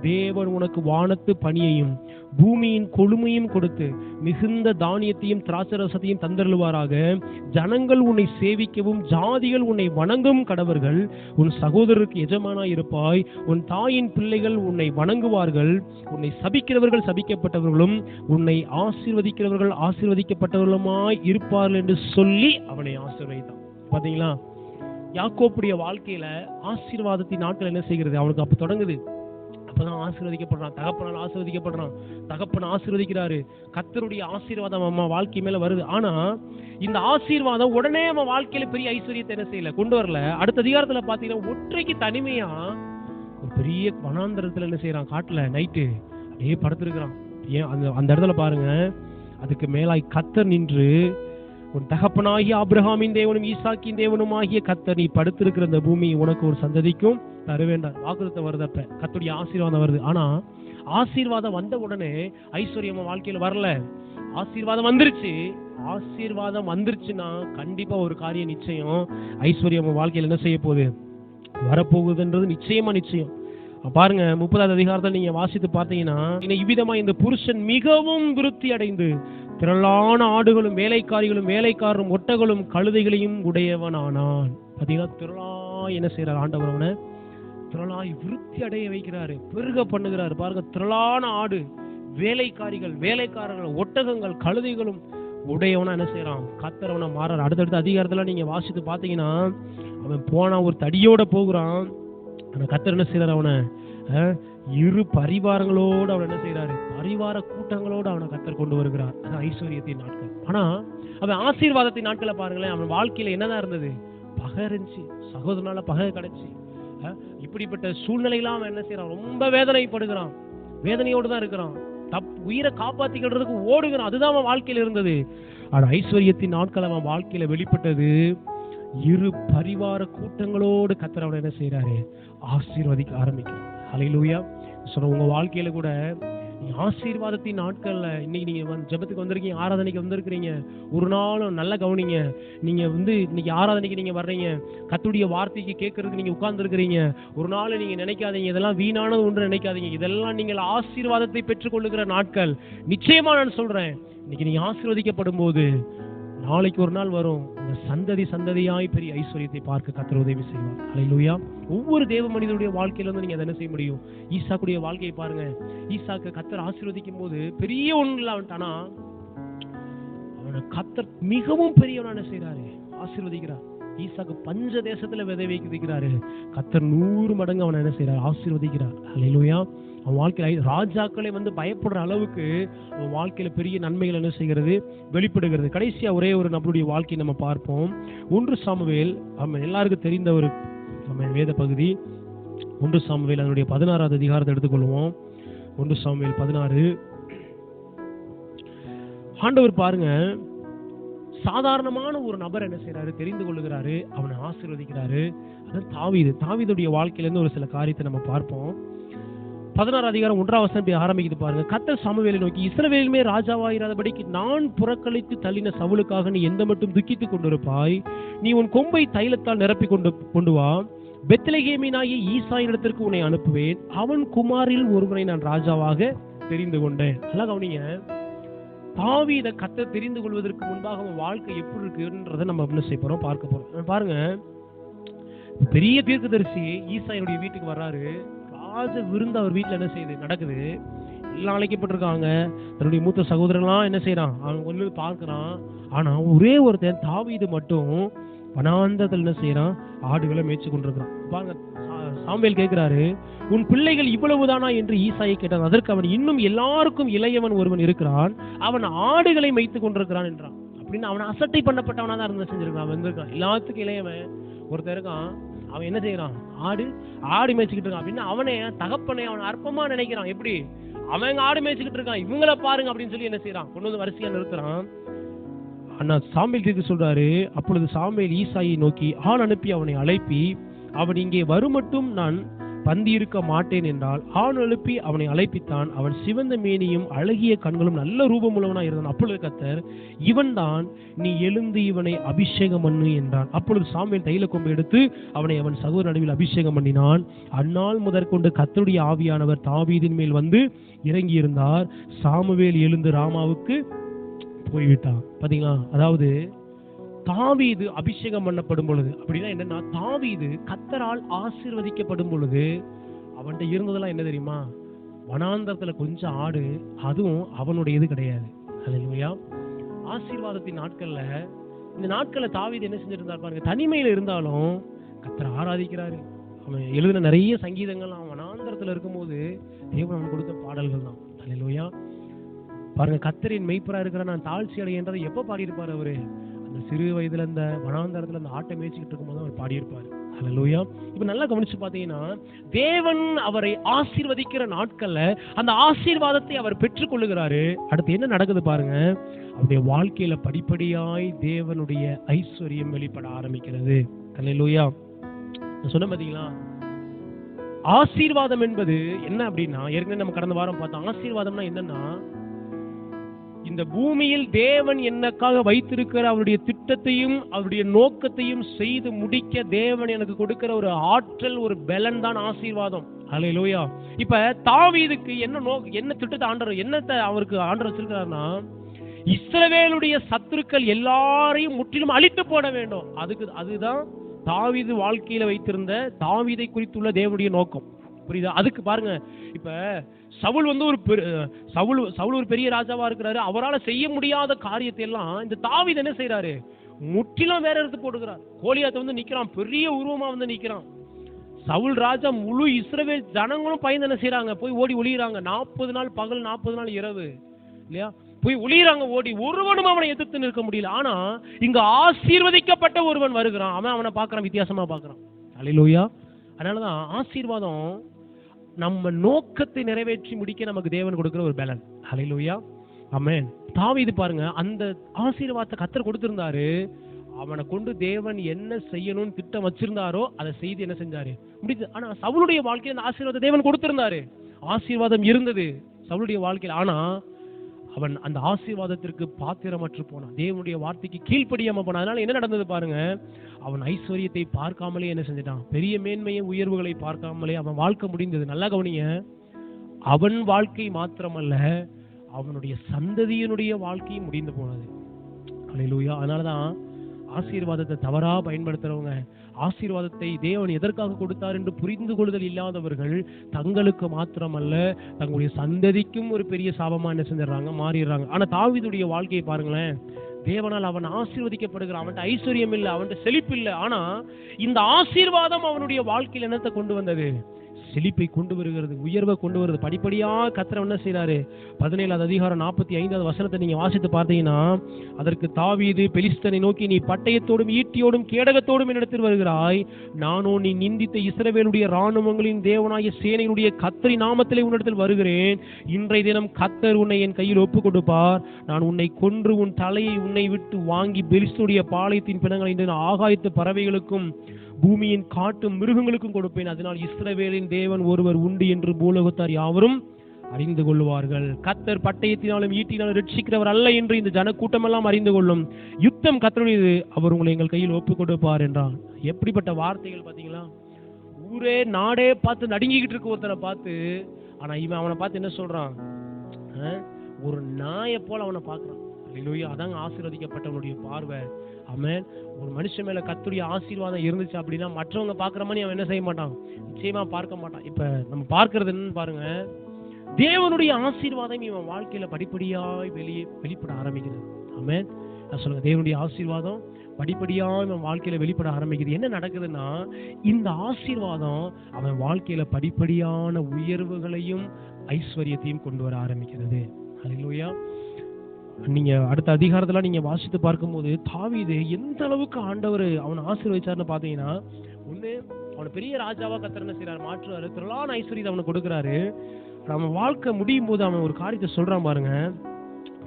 தேவன் உனக்கு வானத்து பனியையும் பூமியின் கொழுமையும் கொடுத்து மிகுந்த தானியத்தையும் திராட்சரசத்தையும் தந்தருளுவாராக. ஜனங்கள் உன்னை சேவிக்கவும் ஜாதிகள் உன்னை வணங்கும் கடவர்கள். உன் சகோதரருக்கு எஜமானாய் இருப்பாய். உன் தாயின் பிள்ளைகள் உன்னை வணங்குவார்கள். உன்னை சபிக்கிறவர்கள் சபிக்கப்பட்டவர்களும் உன்னை ஆசீர்வதிக்கிறவர்கள் ஆசீர்வதிக்கப்பட்டவர்களுமாய் இருப்பார்கள் என்று சொல்லி அவனை ஆசீர்வதித்தான். பாத்தீங்களா, யாக்கோப்புடைய வாழ்க்கையில ஆசீர்வாதத்தின் நாட்கள் என்ன செய்கிறது? அவனுக்கு அப்ப தொடங்குது. அப்பதான் ஆசீர்வதிக்கப்படுறான். தகப்பனால் ஆசீர்வதிக்கப்படுறான். தகப்பன் ஆசீர்வதிக்கிறாரு. கர்த்தருடைய ஆசீர்வாதம் அம்மா வாழ்க்கை மேல வருது. ஆனா இந்த ஆசீர்வாதம் உடனே நம்ம வாழ்க்கையில பெரிய ஐஸ்வர்யத்தை என்ன செய்யல, கொண்டு வரல. அடுத்த அதிகாரத்துல பாத்தீங்கன்னா ஒற்றைக்கு தனிமையா ஒரு பெரிய வனாந்தரத்துல என்ன செய்யறான், காட்டுல நைட்டு அப்படியே படுத்திருக்கிறான். ஏன் அந்த இடத்துல பாருங்க, அதுக்கு மேலாய் கர்த்தர் நின்று, உன் தகப்பனாகிய ஆபிரகாமின் தேவனும் ஈசாக்கின் தேவனும் ஆகிய கர்த்தர், நீ படுத்திருக்கிற இந்த பூமி உனக்கு ஒரு சந்ததிக்கும் தருவேண்டார். வாக்குத்தத்தம் வருது. அப்ப கர்த்தருடைய ஆசீர்வாதம் வருது. ஆனா ஆசீர்வாதம் வந்த உடனே ஐஸ்வர்யம் வாழ்க்கையில வரல. ஆசீர்வாதம் வந்துருச்சு. ஆசீர்வாதம் வந்துருச்சுன்னா கண்டிப்பா ஒரு காரியம் நிச்சயம், ஐஸ்வர்யம் வாழ்க்கையில என்ன செய்ய போகுது, வரப்போகுதுன்றது நிச்சயம். பாருங்க 30வது அதிகாரத்தில் நீங்க வாசித்து பார்த்தீங்கன்னா, இவ்விதமா இந்த புருஷன் மிகவும் விருத்தி அடைந்து திரளான ஆடுகளும் வேலைக்காரிகளும் வேலைக்காரரும் ஒட்டகளும் கழுதைகளையும் உடையவனானான். பாத்தீங்கன்னா திரளா என்ன செய்யறாரு ஆண்டவர், அவனை திரளாய் விருத்தி அடைய வைக்கிறாரு, பெருக பண்ணுகிறாரு. பாருங்க, திரளான ஆடு வேலைக்காரர்கள் ஒட்டகங்கள் கழுதைகளும் உடையவனா என்ன செய்யறான், கர்த்தரவனா மாறாரு. அடுத்தடுத்த அதிகாரத்துல நீங்க வாசித்து பாத்தீங்கன்னா, அவன் போனா ஒரு தடியோட போகிறான். ஆனா கர்த்தர் என்ன செய்யறாரு, அவனை இரு பரிவாரங்களோடு அவன் என்ன செய்யறாரு, பரிவார கூட்டங்களோடு அவனை கர்த்தர் கொண்டு வருகிறார். அது ஐஸ்வர்யத்தின் நாட்கள். ஆனா அவன் ஆசீர்வாதத்தின் நாட்களை பாருங்களேன், அவன் வாழ்க்கையில என்னதான் இருந்தது, பகை இருந்துச்சு, சகோதரனால பகை கிடைச்சு. இப்படிப்பட்ட சூழ்நிலையெல்லாம் அவன் என்ன செய்யறான், ரொம்ப வேதனைப்படுகிறான், வேதனையோடு தான் இருக்கிறான், உயிரை காப்பாத்திக்கிறதுக்கு ஓடுகிறான். அதுதான் அவன் வாழ்க்கையில இருந்தது. ஆனா ஐஸ்வர்யத்தின் நாட்கள் அவன் வாழ்க்கையில வெளிப்பட்டது. இரு பரிவார கூட்டங்களோடு கர்த்தர் அவனை என்ன செய்யறாரு, ஆசீர்வதிக்க ஆரம்பிக்கிறார். ஹல்லேலூயா. சொல்ற உங்க வாழ்க்கையில கூட ஆசீர்வாதத்தின் நாட்கள்ல இன்னைக்கு நீங்க ஜெபத்துக்கு வந்திருக்கீங்க, ஆராதனைக்கு வந்திருக்கிறீங்க. ஒரு நாளும் நல்ல கவனிங்க. நீங்க இன்னைக்கு ஆராதனைக்கு நீங்க வர்றீங்க, கர்த்தருடைய வார்த்தைக்கு கேட்கறதுக்கு நீங்க உட்கார்ந்து இருக்கிறீங்க. ஒரு நாள் நீங்க நினைக்காதீங்க இதெல்லாம் வீணானது ஒன்று நினைக்காதீங்க. இதெல்லாம் நீங்கள் ஆசீர்வாதத்தை பெற்றுக் கொள்ளுகிற நாட்கள். நிச்சயமா நான் சொல்றேன், இன்னைக்கு நீங்க ஆசீர்வதிக்கப்படும் போது நாளைக்கு ஒரு நாள் வரும், உங்க சந்ததியாய் பெரிய ஐஸ்வர்யத்தை பார்க்க கர்த்தர் உதவி செய்வார். ஹல்லேலூயா. ஒவ்வொரு தேவ மனிதனுடைய வாழ்க்கையில வந்து நீங்க என்ன செய்ய முடியும், ஈசாக்குடைய வாழ்க்கையை பாருங்க. ஈசாக்கு கர்த்தர் ஆசீர்வதிக்கும் போது பெரிய ஒன்று அவன்ட்டானா, அவனை கர்த்தர் மிகவும் பெரியவனா என்ன செய்யறாரு, ஆசீர்வதிக்கிறார். ஈசாக்கு பஞ்ச தேசத்துல விதை வைக்கிறாரு, கர்த்தர் 100 மடங்கு அவனை என்ன செய்யறாரு, ஆசீர்வதிக்கிறார். ஹல்லேலூயா. அவன் வாழ்க்கையில ராஜாக்களை எல்லாப்படுற அளவுக்கு அவன் வாழ்க்கையில பெரிய நன்மைகள் என்ன செய்கிறது, வெளிப்படுகிறது. கடைசியா ஒரே ஒரு நம்மளுடைய வாழ்க்கையை நம்ம பார்ப்போம். 1 சாமுவேல், நம்ம எல்லாருக்கும் தெரிந்த ஒரு நம்ம வேத பகுதி. 1 சாமுவேல் அதனுடைய 16வது அதிகாரத்தை எடுத்துக்கொள்வோம். 1 சாமுவேல் 16. ஆண்டவர் பாருங்க, சாதாரணமான ஒரு நபர் என்ன செய்யறாரு, தெரிந்து கொள்ளுகிறாரு, அவனை ஆசீர்வதிக்கிறாரு. அது தாவீதுடைய வாழ்க்கையில இருந்து ஒரு சில காரியத்தை நம்ம பார்ப்போம். 16 அதிகாரம் 1ஆம் வசனம் ஆரம்பிக்குது பாருங்க. கர்த்தர் சாமுவேலை நோக்கி, இஸ்ரவேலிலே ராஜாவாயிராதபடிக்கு நான் புறக்கணித்து தள்ளின சவுலுக்காக நீ எந்த மட்டும் துக்கித்துக் கொண்டிருப்பாய்? நீ உன் கொம்பை தைலத்தால் நிரப்பி கொண்டு வா. பெத்லெகேமினாகிய ஈசாயின் இடத்திற்கு உன்னை அனுப்புவேன். அவன் குமாரில் ஒருவனை நான் ராஜாவாக தெரிந்து கொண்டேன். நல்லா கவனிங்க, தாவீதை கர்த்தர் தெரிந்து கொள்வதற்கு முன்பாக அவன் வாழ்க்கை எப்படி இருக்குன்றதை நம்ம என்ன செய்ய போறோம், பார்க்க போறோம். பாருங்க, பெரிய தீர்க்கதரிசி ஈசாயினுடைய வீட்டுக்கு வர்றாரு. ராஜ விருந்து அவர் வீட்டுல என்ன செய்யுது, நடக்குது. எல்லாம் அழைக்கப்பட்டிருக்காங்க. தன்னுடைய மூத்த சகோதரன்லாம் என்ன செய்யறான், அவன் ஒண்ணு பார்க்கிறான். ஆனா ஒரே ஒருத்தன் தாவீது மட்டும் வனாந்தரத்தில் என்ன செய்யறான், ஆடுகளை மேய்ச்சி கொண்டிருக்கிறான். பாருங்க, சாமுவேல் கேட்கிறாரு, உன் பிள்ளைகள் இவ்வளவுதானா என்று ஈசாயை கேட்டான். அதற்கு அவன், இன்னும் எல்லாருக்கும் இளையவன் ஒருவன் இருக்கிறான், அவன் ஆடுகளை மேய்த்து கொண்டிருக்கிறான் என்றான். அப்படின்னு அவன் அசட்டை பண்ணப்பட்டவனா தான் இருந்து செஞ்சிருக்கான். அவன் இருக்கான், எல்லாத்துக்கும் இளையவன் ஒருத்தர் இருக்கான். அவன் என்ன செய்யறான், ஆடு மேய்ச்சிக்கிட்டு இருக்கான். அப்படின்னு அவனே தகப்பனே அவன் அற்பமா நினைக்கிறான். எப்படி அவன் ஆடு மேய்ச்சிக்கிட்டு இருக்கான், இவங்கள பாருங்க அப்படின்னு சொல்லி என்ன செய்யறான், கொண்டு வந்து வரிசையா நிறுத்துறான். ஆனா சாமுவேல் தீர்க்க சொல்றாரு, அப்பொழுது சாமுவேல் ஈசாயை நோக்கி ஆள் அனுப்பி அவனை அழைப்பி, அவன் இங்கே வரும் மட்டும் நான் பந்தி இருக்க மாட்டேன் என்றால் ஆண் எழுப்பி அவனை அழைப்பித்தான். அவன் சிவந்த மேனியும் அழகிய கண்களும் நல்ல ரூபமுள்ளவனா இருந்தான். அப்பொழுது கர்த்தர், இவன் தான், நீ எழுந்து இவனை அபிஷேகம் பண்ணு என்றான். அப்பொழுது சாமுவேல் தைல கொம்பை எடுத்து அவனை அவன் சகோதர நடுவில் அபிஷேகம் பண்ணினான். அந்நாள் முதற்கொண்டு கர்த்தருடைய ஆவியானவர் தாவீதின் மேல் வந்து இறங்கி இருந்தார். சாமுவேல் எழுந்து ராமாவுக்கு போய்விட்டான். பாத்தீங்களா? அதாவது தாவீது அபிஷேகம் பண்ணப்படும் பொழுது, அப்படின்னா என்னன்னா, தாவீது கர்த்தரால் ஆசீர்வதிக்கப்படும் பொழுது அவன்கிட்ட இருந்ததெல்லாம் என்ன தெரியுமா? வனாந்தரத்துல கொஞ்சம் ஆடு, அதுவும் அவனுடையது கிடையாது. அல்லேலூயா. ஆசீர்வாதத்தின் நாட்கள்ல, இந்த நாட்கள்ல தாவீது என்ன செஞ்சிருந்தார் பாருங்க, தனிமையில இருந்தாலும் கர்த்தரை ஆராதிக்கிறாரு. அவன் எழுதின நிறைய சங்கீதங்கள் அவன் வனாந்தரத்துல இருக்கும்போது தேவன் அவன் கொடுத்த பாடல்கள் தான். அல்லேலூயா. பாருங்க, கர்த்தரின் மெய்ப்பரா இருக்கிற நான் தாழ்ச்சி அடைகின்றதை எப்ப பாடியிருப்பாரு அவரு? அந்த சிறு வயதுல இந்த வனாந்தரத்துல அந்த ஆட்டை மேய்ச்சிக்கிட்டு இருக்கும்போது அவர் பாடியிருப்பாரு. அல்லேலூயா. இப்ப நல்லா கவனிச்சு பாத்தீங்கன்னா, தேவன் அவரை ஆசீர்வதிக்கிற நாட்கள்ல அந்த ஆசீர்வாதத்தை அவர் பெற்றுக் கொள்ளுகிறாரு. அடுத்து என்ன நடக்குது பாருங்க, அவருடைய வாழ்க்கையில படிப்படியாய் தேவனுடைய ஐஸ்வர்யம் வெளிப்பட ஆரம்பிக்கிறது. அல்லேலூயா. சொன்ன பாத்தீங்களா, ஆசீர்வாதம் என்பது என்ன அப்படின்னா, ஏற்கனவே நம்ம கடந்த வாரம் பார்த்தோம். ஆசீர்வாதம்னா என்னன்னா, இந்த பூமியில் தேவன் எனக்காக வைத்திருக்கிற அவருடைய திட்டத்தையும் அவருடைய நோக்கத்தையும் செய்து முடிக்க தேவன் எனக்கு கொடுக்கிற ஒரு ஆற்றல், ஒரு பலன் தான் ஆசீர்வாதம். அல்லேலூயா. இப்ப தாவீதுக்கு என்ன திட்டத்தை என்னத்தை அவருக்கு ஆண்டவர் வச்சிருக்கிறார்னா, இஸ்ரவேலுடைய சத்துருக்கள் எல்லாரையும் முற்றிலும் அழித்து போட வேண்டும். அதுதான் தாவீது வாழ்க்கையில வைத்திருந்த, தாவீதை குறித்துள்ள தேவனுடைய நோக்கம். புரியுதா? அதுக்கு பாருங்க, இப்ப சவுல் வந்து சவுல் ஒரு பெரிய ராஜாவா இருக்கிறாரு. அவரால் செய்ய முடியாத காரியத்தை எல்லாம் இந்த தாவீது என்ன செய்யறாரு? முற்றிலும் வேற எடுத்து போடுகிறார். கோலியாத் வந்து நிக்கிறான், பெரிய உருவமா வந்து நிக்கிறான். சவுல் ராஜா முழு இஸ்ரவேல் ஜனங்களும் பயந்து என்ன செய்யறாங்க? போய் ஓடி ஒளியறாங்க. 40 நாள் பகல், 40 நாள் இரவு, இல்லையா? போய் ஒளியறாங்க ஓடி. ஒருவனும் அவனை எதிர்த்து நிற்க முடியல. ஆனா இங்க ஆசீர்வதிக்கப்பட்ட ஒருவன் வருகிறான். அவனை பார்க்கறான், வித்தியாசமா பார்க்கறான். அல்லேலூயா. அதனாலதான் ஆசீர்வாதம் நம்ம நோக்கத்தை நிறைவேற்றி முடிக்க நமக்கு தேவன் கொடுக்கிற ஒரு பலன். அல்லேலூயா. ஆமென். தாவீது பாருங்க, அந்த ஆசீர்வாதத்தை கர்த்தர் கொடுத்திருந்தாரு. அவனை கொண்டு தேவன் என்ன செய்யணும்னு திட்டம் வச்சிருந்தாரோ அதை செய்து என்ன செஞ்சாரு? முடிஞ்சு. ஆனா சவுலுடைய வாழ்க்கையில அந்த ஆசீர்வாதத்தை தேவன் கொடுத்திருந்தாரு. ஆசீர்வாதம் இருந்தது சவுலுடைய வாழ்க்கையில். ஆனா அவன் அந்த ஆசீர்வாதத்திற்கு பாத்திரமற்று போனான். தேவனுடைய வார்த்தைக்கு கீழ்ப்படியாம போனான். அதனால என்ன நடந்தது பாருங்க, அவன் ஐஸ்வர்யத்தை பார்க்காமலே என்ன செஞ்சிட்டான்? பெரிய மேன்மையை, உயர்வுகளை பார்க்காமலே அவன் வாழ்க்கை முடிந்தது. நல்லா கவனிங்க, அவன் வாழ்க்கை மாத்திரமல்ல, அவனுடைய சந்ததியினுடைய வாழ்க்கையும் முடிந்து போனது. அல்லேலூயா. அதனாலதான் ஆசீர்வாதத்தை தவறா பயன்படுத்துறவங்க, ஆசீர்வாதத்தை தேவன் எதற்காக கொடுத்தார் என்று புரிந்து கொள்ளுதல் இல்லாதவர்கள் தங்களுக்கு மாத்திரமல்ல தங்களுடைய சந்ததிக்கும் ஒரு பெரிய சாபமா என்ன செஞ்சிடறாங்க? மாறிடுறாங்க. ஆனா தாவீதுடைய வாழ்க்கையை பாருங்களேன், தேவனால் அவன் ஆசீர்வதிக்கப்படுகிறான். அவன்கிட்ட ஐஸ்வர்யம் இல்லை, அவன்கிட்ட செழிப்பு இல்லை. ஆனா இந்த ஆசீர்வாதம் அவனுடைய வாழ்க்கையில் என்னத்தை கொண்டு வந்தது? செழிப்பை கொண்டு வருகிறது, உயர்வை கொண்டு வருது. படிப்படியா கர்த்தர் என்ன செய்யறாரு? 17வது அதிகாரம் 45வது வசனத்தை நீங்க வாசித்து பார்த்தீங்கன்னா, அதற்கு தாவீது பெலிஸ்தனை நோக்கி, நீ பட்டயத்தோடும் ஈட்டியோடும் கேடகத்தோடும் என்னிடத்தில் வருகிறாய், நானோ நீ நிந்தித்த இஸ்ரவேலுடைய இராணுவங்களின் தேவனாகிய சேனையினுடைய கர்த்தரின் நாமத்திலே உன்னிடத்தில் வருகிறேன். இன்றைய தினம் கர்த்தர் உன்னை என் கையில் ஒப்புக் கொடுப்பார். நான் உன்னை கொன்று உன் தலையை உன்னை விட்டு வாங்கி பெலிஸ்தருடைய பாளையத்தின் பிணங்களை இன்று ஆகாயத்து பறவைகளுக்கும் பூமியின் காட்டு மிருகங்களுக்கும் கொடுப்பேன். அதனால் இஸ்ரவேலின் தேவன் ஒருவர் உண்டு என்று பூலோகத்தார் யாவரும் அறிந்து கொள்வார்கள். கர்த்தர் பட்டயத்தினாலும் ஈட்டினாலும் ரட்சிக்கிறவர் அல்ல என்று இந்த ஜனக்கூட்டம் எல்லாம் அறிந்து கொள்ளும். யுத்தம் கர்த்தருடையது, அவர் உங்களை எங்கள் கையில் ஒப்புக் கொடுப்பார் என்றான். எப்படிப்பட்ட வார்த்தைகள் பாத்தீங்களா? ஊரே நாடே பார்த்து நடுங்கிக்கிட்டு இருக்கு ஒருத்தனை பார்த்து. ஆனா இவன் அவனை பார்த்து என்ன சொல்றான்? ஒரு நாயை போல அவனை பார்க்கறான். அல்லேலூயா. அதாங்க ஆசீர்வதிக்கப்பட்டவனுடைய பார்வை. ஆமென். ஒரு மனுஷன் மேல கர்த்தருடைய ஆசீர்வாதம் இருந்துச்சு அப்படின்னா மற்றவங்க பார்க்குற மாதிரி அவன் என்ன செய்ய மாட்டான்? நிச்சயமா பார்க்க மாட்டான். இப்ப நம்ம பார்க்கிறது என்னன்னு பாருங்க, தேவனுடைய ஆசீர்வாதம் இவன் வாழ்க்கையில படிப்படியாய் வெளிப்பட ஆரம்பிக்கிறது. ஆமென். நான் சொல்லுங்க, தேவனுடைய ஆசீர்வாதம் படிப்படியா இவன் வாழ்க்கையில வெளிப்பட ஆரம்பிக்குது. என்ன நடக்குதுன்னா, இந்த ஆசீர்வாதம் அவன் வாழ்க்கையில படிப்படியான உயர்வுகளையும் ஐஸ்வர்யத்தையும் கொண்டு வர ஆரம்பிக்கிறது. அல்லேலூயா. நீங்க அடுத்த அதிகாரத்துல நீங்க வாசித்து பார்க்கும்போது தாவீது எந்த அளவுக்கு ஆண்டவர் அவனை ஆசீர்வதிச்சார்னு பாத்தீங்கன்னா, ஒண்ணு அவனை பெரிய ராஜாவா கர்த்தர் என்ன செய்யறாரு? மாற்றுறாரு. திரளான ஐஸ்வர்யத்தை அவனுக்கு கொடுக்குறாரு. அவன் வாழ்க்கை முடியும் போது அவன் ஒரு காரியத்தை சொல்றான் பாருங்க,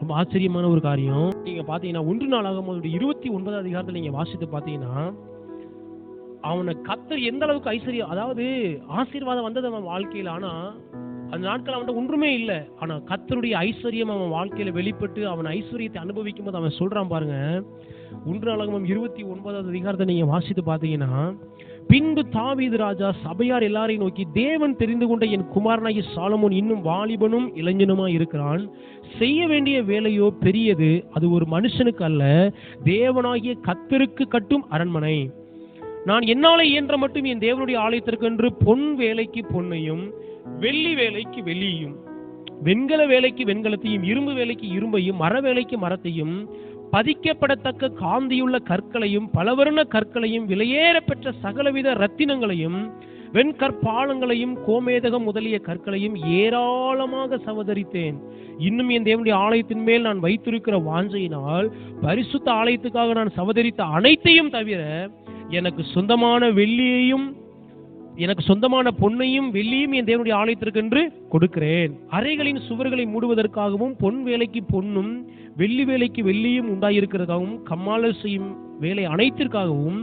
ரொம்ப ஆச்சரியமான ஒரு காரியம். நீங்க பாத்தீங்கன்னா 1 நாளாகமம் 29வது அதிகாரத்துல நீங்க வாசித்து பாத்தீங்கன்னா, அவனை கத்தர் எந்த அளவுக்கு ஐஸ்வர்யம், அதாவது ஆசீர்வாதம் வந்தது அவன் வாழ்க்கையில. ஆனா அந்த நாட்கள் அவன்கிட்ட ஒன்றுமே இல்லை. ஆனா கத்தருடைய ஐஸ்வர்யம் அவன் வாழ்க்கையில வெளிப்பட்டு அவன் ஐஸ்வர்யத்தை அனுபவிக்கும் போது அவன் சொல்றான் பாருங்க. 1 நாளாகமம் 29வது அதிகாரத்தை நீங்க வாசித்து பார்த்தீங்கன்னா, பின்பு தாவீது ராஜா சபையார் எல்லாரையும் நோக்கி, தேவன் தெரிந்து கொண்ட என் குமாரனாகிய சாலமோன் இன்னும் வாலிபனும் இளைஞனுமா இருக்கிறான். செய்ய வேண்டிய வேலையோ பெரியது, அது ஒரு மனுஷனுக்கு அல்ல, தேவனாகிய கர்த்தருக்கு கட்டும் அரண்மனை. நான் என்னாலே இயன்ற மட்டும் என் தேவனுடைய ஆலயத்திற்கென்று பொன் வேலைக்கு பொன்னையும் வெள்ளி வேலைக்கு வெள்ளியையும் வெண்கல வேலைக்கு வெண்கலத்தையும் இரும்பு வேலைக்கு இரும்பையும் மர வேலைக்கு மரத்தையும் பதிக்கப்படத்தக்க காந்தியுள்ள கற்களையும் பலவர்ண கற்களையும் விலையேற பெற்ற சகலவித ரத்தினங்களையும் வெண்கற்பாலங்களையும் கோமேதகம் முதலிய கற்களையும் ஏராளமாக சவதரித்தேன். இன்னும் என் தேவனுடைய ஆலயத்தின் மேல் நான் வைத்திருக்கிற வாஞ்சையினால் பரிசுத்த ஆலயத்துக்காக நான் சவதரித்த அனைத்தையும் தவிர எனக்கு சொந்தமான பொன்னையும் வெள்ளியும் என் தேவனுடைய ஆலயத்திற்கென்று கொடுக்கிறேன். அறைகளின் சுவர்களை மூடுவதற்காகவும் பொன் வேலைக்கு பொன்னும் வெள்ளி வேலைக்கு வெள்ளியும் உண்டாயிருக்கிறதாகவும் கம்மாளர் செய்யும் வேலை அனைத்திற்காகவும்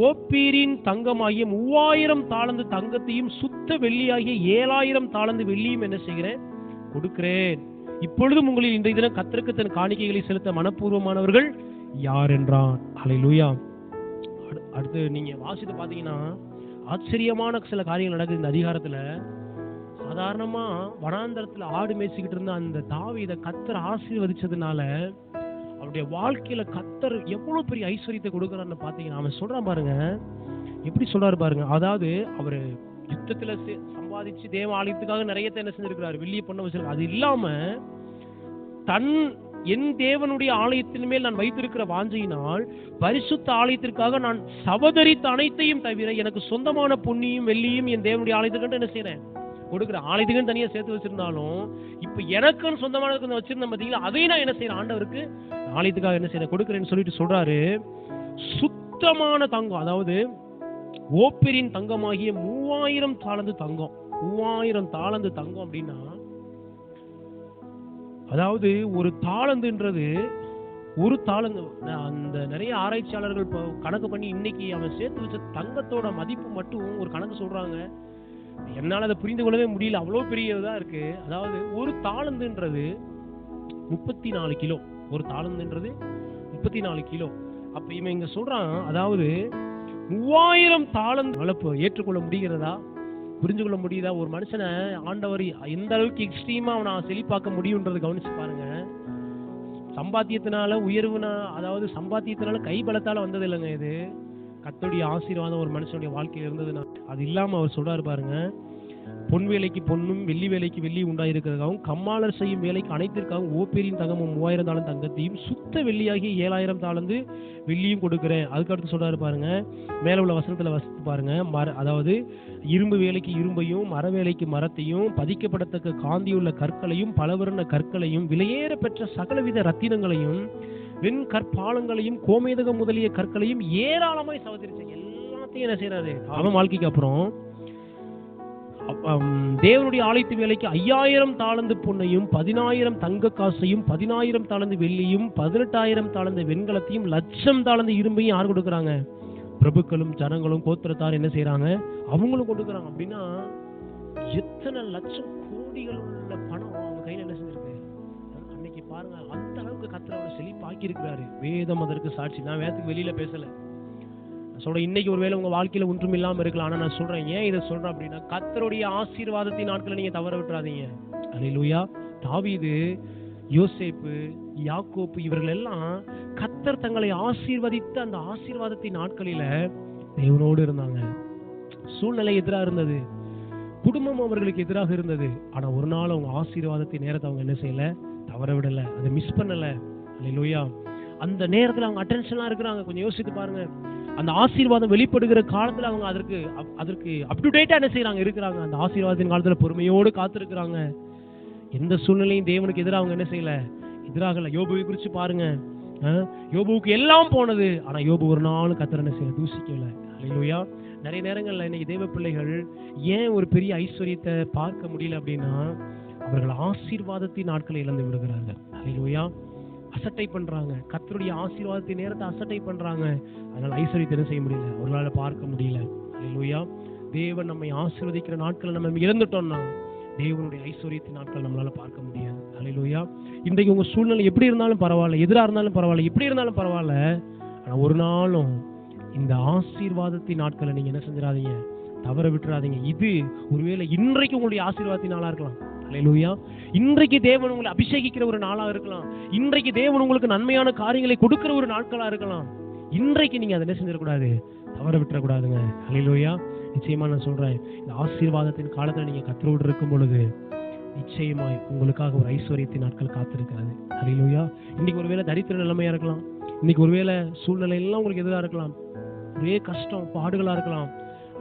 ஓப்பீரின் தங்கமாகிய 3000 தாலந்து தங்கத்தையும் சுத்த வெள்ளியாகிய 7000 தாலந்து வெள்ளியும் என்ன செய்கிறேன்? கொடுக்கிறேன். இப்பொழுதும் உங்களில் இன்றைய தினம் கர்த்தருக்கு தன் காணிக்கைகளை செலுத்த மனப்பூர்வமானவர்கள் யார் என்றான். ஹல்லேலூயா. அடுத்து நீங்க வாசித்து பாத்தீங்கன்னா ஆச்சரியமான சில காரியங்கள் நடக்குது இந்த அதிகாரத்துல. சாதாரணமா வனாந்தரத்துல ஆடு மேய்ச்சிக்கிட்டு இருந்த அந்த தாவீதை கர்த்தர் ஆசீர்வதிச்சதுனால அவருடைய வாழ்க்கையில கர்த்தர் எவ்வளவு பெரிய ஐஸ்வர்யத்தை கொடுக்கறான்னு பாத்தீங்கன்னா, அவன் சொல்றான் பாருங்க, எப்படி சொல்றாரு பாருங்க. அதாவது அவரு யுத்தத்துல சம்பாதிச்சு தேவ ஆலயத்துக்காக நிறைய என்ன செஞ்சிருக்கிறாரு, வெள்ளிய பொண்ணை வச்சிருக்காரு. அது இல்லாம என் தேவனுடைய ஆலயத்தின் மேல் நான் வைத்திருக்கிற வாஞ்சையினால் பரிசுத்த ஆலயத்திற்காக நான் சவதரித்த அனைத்தையும் தவிர எனக்கு சொந்தமான பொன்னியும் வெள்ளியும் என் தேவனுடைய ஆலயத்துக்கு என்ன செய்யறேன்? கொடுக்குற. ஆலயத்துக்குன்னு தனியா சேர்த்து வச்சிருந்தாலும் இப்ப எனக்குன்னு சொந்தமான வச்சிருந்த பாத்தீங்களா, அதையும் நான் என்ன செய்யறேன்? ஆண்டவருக்கு ஆலயத்துக்காக என்ன செய்யறேன்? கொடுக்குறேன்னு சொல்லிட்டு சொல்றாரு. சுத்தமான தங்கம், அதாவது ஓப்பீரின் தங்கமாகிய 3000 தாலந்து தங்கம். 3000 தாலந்து தங்கம் அப்படின்னா, அதாவது ஒரு தாளந்துன்றது ஒரு தாளந்து. அந்த நிறைய ஆராய்ச்சியாளர்கள் கணக்கு பண்ணி இன்னைக்கு அவன் சேர்த்து வச்ச தங்கத்தோட மதிப்பு மட்டும் ஒரு கணக்கு சொல்றாங்க. என்னால அதை புரிந்து கொள்ளவே முடியல, அவ்வளவு பெரியதா இருக்கு. அதாவது ஒரு தாளந்துன்றது 34 கிலோ. ஒரு தாளந்துன்றது 34 கிலோ. அப்ப இவன் இங்க சொல்றான், அதாவது 3000 தாளந்து வளர்ப்பு ஏற்றுக்கொள்ள முடிகிறதா? புரிஞ்சு கொள்ள முடியுதா? ஒரு மனுஷனை ஆண்டவர் எந்த அளவுக்கு எக்ஸ்ட்ரீமா அவனை செழிப்பாக்க முடியும்ன்றது கவனிச்சு பாருங்க. சம்பாத்தியத்தினால உயர்வுனா, அதாவது சம்பாத்தியத்தினால கை பலத்தால வந்தது இல்லைங்க. இது கர்த்தருடைய ஆசீர்வாதம் ஒரு மனுஷனுடைய வாழ்க்கையில் இருந்ததுன்னா, அது இல்லாம அவர் சொல்றாரு பாருங்க, பொன் வேலைக்கு பொன்னும் வெள்ளி வேலைக்கு வெள்ளி உண்டாயிருக்கிறதாகவும் கம்மாளர் செய்யும் வேலைக்கு அனைத்திற்காகவும் ஓப்பீரின் தங்கமும் 3000 தாளந்து தங்கத்தையும் சுத்த வெள்ளியாகி 7000 தாளந்து வெள்ளியும் கொடுக்கிறேன். அதுக்கடுத்து சொல்றாரு பாருங்க, மேல உள்ள வசனத்துல வசித்து பாருங்க. அதாவது இரும்பு வேலைக்கு இரும்பையும் மர வேலைக்கு மரத்தையும் பதிக்கப்படத்தக்க காந்தியுள்ள கற்களையும் பலவர்ண கற்களையும் விலையேற பெற்ற சகலவித ரத்தினங்களையும் வெண்கற்பாலங்களையும் கோமேதகம் முதலிய கற்களையும் ஏராளமாய் சவதரிச்ச எல்லாத்தையும் என்ன செய்யறாரு? அவன் வாழ்க்கைக்கு அப்புறம் தேவனுடைய ஆலயத்து வேலைக்கு 5000 தாலந்து பொன்னையும் 10000 தங்க காசையும் 10000 தாலந்து வெள்ளியும் 18000 தாலந்து வெண்கலத்தையும் 1,00,000 தாலந்து இரும்பையும் யார் கொடுக்குறாங்க? பிரபுக்களும் ஜனங்களும் கோத்திரத்தார் என்ன செய்யறாங்க? அவங்களும் கொடுக்குறாங்க. அப்படின்னா எத்தனை லட்சம் கோடிகள் உள்ள பணம் அவங்க கையில என்ன செஞ்சிருக்கு அன்னைக்கு பாருங்க. அந்த அளவுக்கு கர்த்தர் அவரை செழிப்பாக்கி இருக்கிறாரு. வேதம் அதற்கு சாட்சி. நான் வேதத்துக்கு வெளியில பேசல சொல்றேன். இன்னைக்கு ஒருவேளை உங்க வாழ்க்கையில ஒன்றும் இல்லாம இருக்கலாம். ஆனா நான் சொல்றேன், ஏன் இதை சொல்றேன் அப்படின்னா, கர்த்தருடைய ஆசீர்வாதத்தின் நாட்களை நீங்க தவற விட்டுறாதீங்க. அல்லேலூயா. தாவீது, யோசேப்பு, யாக்கோப்பு இவர்கள் எல்லாம் கர்த்தர் தங்களை ஆசீர்வதித்த அந்த ஆசீர்வாதத்தின் நாட்களில தேவனோடு இருந்தாங்க. சூழ்நிலை எதிராக இருந்தது, குடும்பம் அவர்களுக்கு எதிராக இருந்தது. ஆனா ஒரு நாள் அவங்க ஆசீர்வாதத்தின் நேரத்தை அவங்க என்ன செய்யல? தவற விடல, அதை மிஸ் பண்ணல. அல்லேலூயா. அந்த நேரத்துல அவங்க அட்டென்ஷனா இருக்கிறாங்க. கொஞ்சம் யோசித்து பாருங்க. அந்த ஆசீர்வாதம் வெளிப்படுகிற காலத்துல அவங்க அதற்கு அப் டு டேட்டா என்ன செய்யறாங்க? இருக்கிறாங்க. அந்த ஆசீர்வாதத்தின் காலத்துல பொறுமையோடு காத்திருக்கிறாங்க. எந்த சூழ்நிலையும் தேவனுக்கு எதிராக அவங்க என்ன செய்யல? எதிராகல. யோபுவை குறிச்சு பாருங்க. யோபுவுக்கு எல்லாம் போனது, ஆனா யோபு ஒரு நாள் கர்த்தரை என்ன செய்யல? தூசிக்கல. அல்லேலூயா. நிறைய நேரங்கள்ல இன்னைக்கு தேவ பிள்ளைகள் ஏன் ஒரு பெரிய ஐஸ்வர்யத்தை பார்க்க முடியல அப்படின்னா, அவர்கள் ஆசீர்வாதத்தின் நாட்களை இழந்து விடுகிறார்கள். அல்லேலூயா. அசட்டை பண்றாங்க. கர்த்தருடைய ஆசீர்வாதத்தின் நேரத்தை அசட்டை பண்றாங்க. அதனால ஐஸ்வர்யத்தை என்ன செய்ய முடியல, அவர்களால பார்க்க முடியல. அல்லேலூயா. தேவன் நம்மை ஆசீர்வதிக்கிற நாட்களை நம்ம இழந்துட்டோம்னா தேவனுடைய ஐஸ்வர்யத்தின் நாட்கள் நம்மளால பார்க்க முடியாது. அல்லேலூயா. இன்றைக்கு உங்க சூழ்நிலை எப்படி இருந்தாலும் பரவாயில்ல, எதிராக இருந்தாலும் பரவாயில்ல, எப்படி இருந்தாலும் பரவாயில்ல, ஆனா ஒரு நாளும் இந்த ஆசீர்வாதத்தின் நாட்களை நீங்க என்ன செஞ்சிடாதீங்க, தவற விட்டுறாதீங்க. இது ஒருவேளை இன்றைக்கு உங்களுடைய ஆசீர்வாதத்தின் நாளா இருக்கலாம். அல்லேலூயா. இன்றைக்கு தேவன் உங்களை அபிஷேகிக்கிற ஒரு நாளா இருக்கலாம். இன்றைக்கு தேவன் உங்களுக்கு நன்மையான காரியங்களை கொடுக்கிற ஒரு நாட்களா இருக்கலாம். இன்றைக்கு நீங்க அதை என்ன செஞ்சிடக்கூடாது, தவற விட்டுறக்கூடாதுங்க. அல்லேலூயா. நிச்சயமா நான் சொல்றேன், இந்த ஆசீர்வாதத்தின் காலத்துல நீங்க கர்த்தரோடு இருக்கும் பொழுது நிச்சயமாய் உங்களுக்காக ஒரு ஐஸ்வர்யத்தின் நாட்கள் காத்திருக்கிறது. அல்லேலூயா. இன்னைக்கு ஒருவேளை தரித்திர நிலைமையா இருக்கலாம். இன்னைக்கு ஒருவேளை சூழ்நிலை எல்லாம் உங்களுக்கு எதிராக இருக்கலாம். ஒரே கஷ்டம் பாடுகளா இருக்கலாம்.